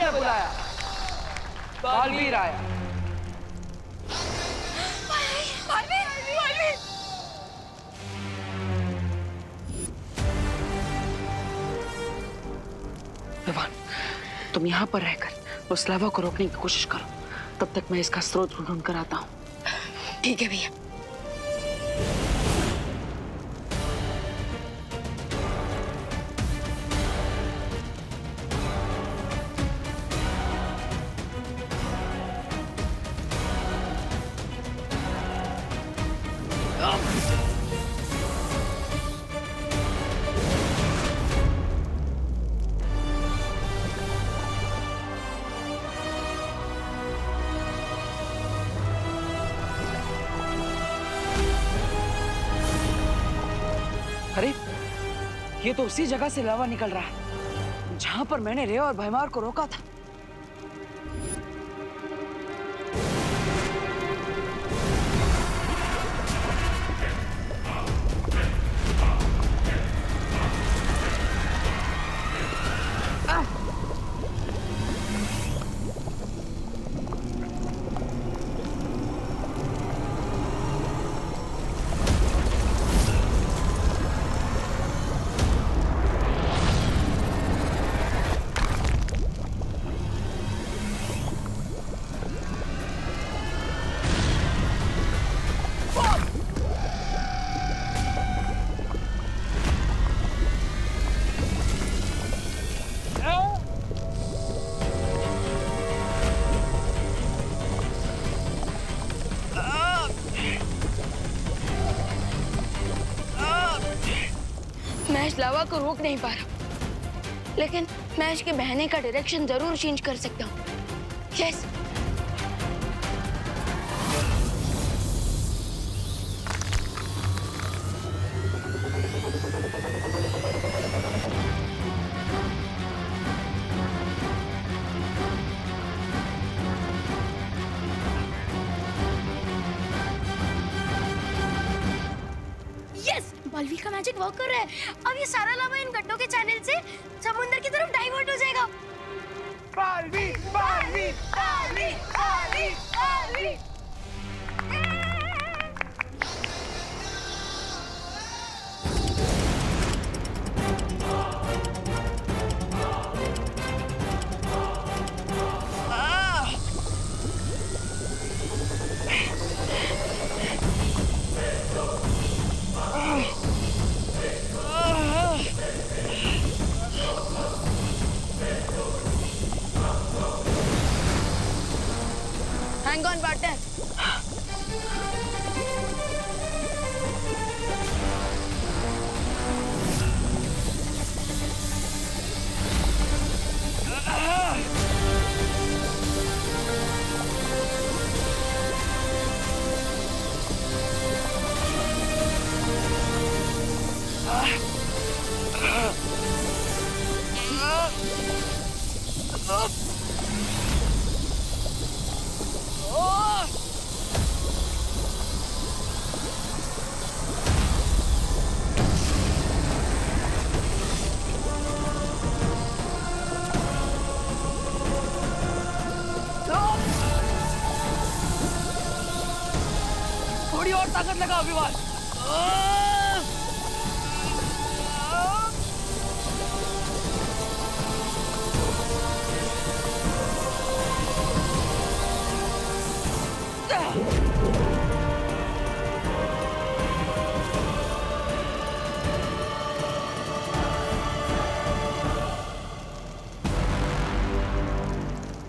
किसने बुलाया? बालवीर आया। विवान, तुम यहाँ पर रहकर उस लावा को रोकने की कोशिश करो, तब तक मैं इसका स्रोत ढूंढ कर आता हूँ। ठीक है भैया। अरे, ये तो उसी जगह से लावा निकल रहा है जहां पर मैंने रे और भैमार को रोका था। मैं इस लावा को रोक नहीं पा रहा, लेकिन मैं इसके बहने का डायरेक्शन जरूर चेंज कर सकता हूँ। यस। बालवीर का मैजिक वर्क कर रहा है। अब ये सारा लावा इन गड्ढों के चैनल से समुद्र की तरफ डाइवर्ट हो जाएगा। Baalveer, Baalveer, Baalveer, Baalveer, Baalveer. Hang on, partner. थोड़ी और ताकत लगाओ Vivaan.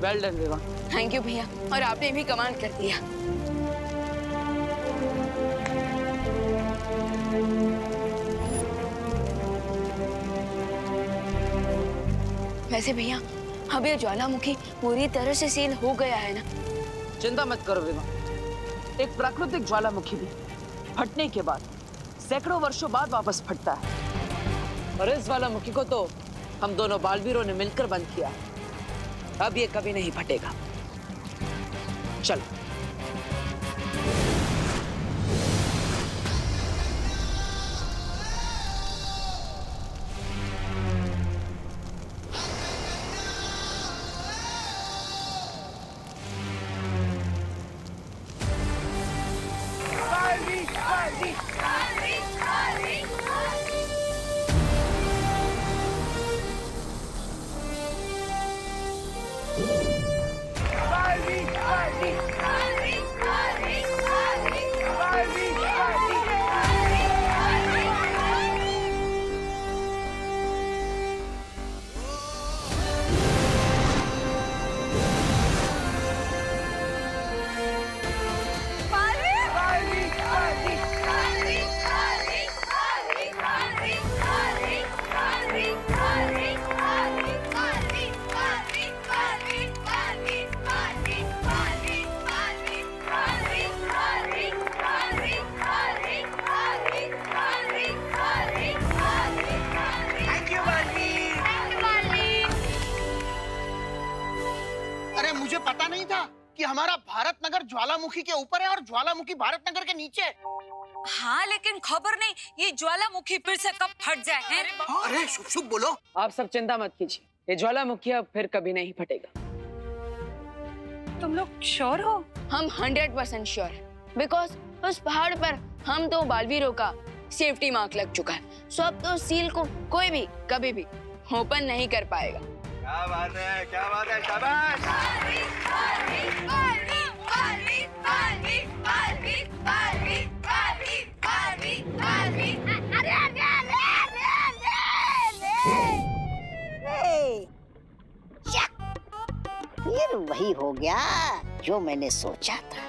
Well done Vivaan. Thank you भैया, और आपने भी कमाल कर दिया। वैसे भैया, अब ये ज्वालामुखी पूरी तरह से सील हो गया है ना? चिंता मत करो विवान, एक प्राकृतिक ज्वालामुखी भी फटने के बाद सैकड़ों वर्षों बाद वापस फटता है, और इस ज्वालामुखी को तो हम दोनों बालवीरों ने मिलकर बंद किया है। अब ये कभी नहीं फटेगा। चलो। अरे मुझे पता नहीं था कि हमारा भारत नगर ज्वालामुखी के ऊपर है और ज्वालामुखी भारत नगर के नीचे। हाँ लेकिन खबर नहीं ये ज्वालामुखी फिर से कब फट जाए हैं? अरे शुभ शुभ बोलो। आप सब चिंता मत कीजिए, ये ज्वालामुखी अब फिर कभी नहीं फटेगा। तुम लोग श्योर हो? हम 100% श्योर है, बिकॉज उस पहाड़ पर हम दो बालवीरों का सेफ्टी मार्क लग चुका है। सो अब तो सील को कोई भी कभी भी ओपन नहीं कर पाएगा। क्या बात है, क्या बात है, शाबाश। फिर वही हो गया जो मैंने सोचा था।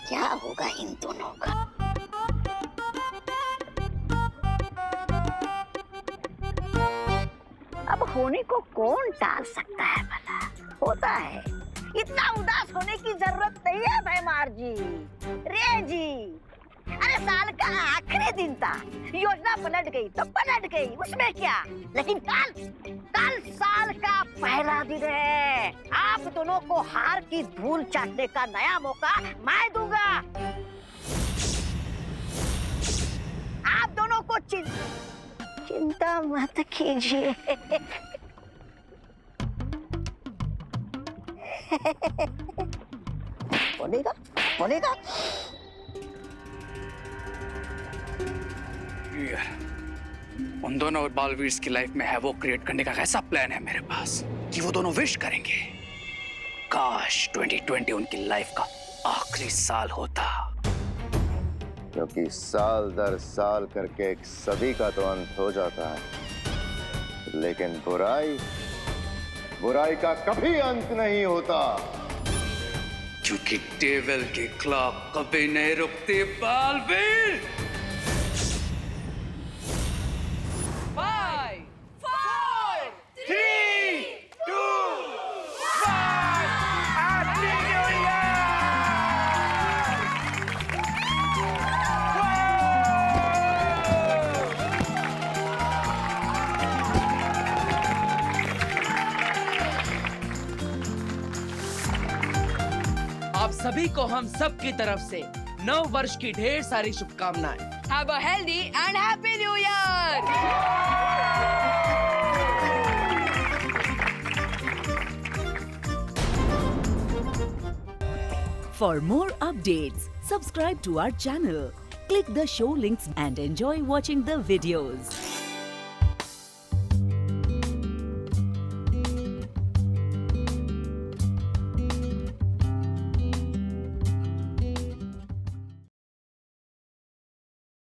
क्या होगा इन दोनों का? अब होने को कौन टाल सकता है भला? होता है। इतना उदास होने की जरूरत नहीं है भैमार जी। रे जी, अरे साल का आखिरी दिन था, योजना पलट गई तो पलट गई, उसमें क्या? लेकिन कल साल का पहला दिन है। आप दोनों को हार की धूल चाटने का नया मौका मैं दूंगा। आप दोनों को चिंता मत कीजिए। बोलेगा बोलेगा। उन दोनों बालवीर्स की लाइफ में है वो क्रिएट करने का ऐसा प्लान है मेरे पास कि वो दोनों विश करेंगे काश 2020 उनकी लाइफ का आखिरी साल होता। क्योंकि साल दर साल करके एक सदी का तो अंत हो जाता है, लेकिन बुराई का कभी अंत नहीं होता। क्योंकि डेविल की क्लॉक कभी नहीं रुकती बालवीर। 5, 4, 3, 2, 1. Happy New Year! आप सभी को हम सब की तरफ से नव वर्ष की ढेर सारी शुभकामनाएं। Have a healthy and happy New Year! For more updates, subscribe to our channel, click the show links and enjoy watching the videos.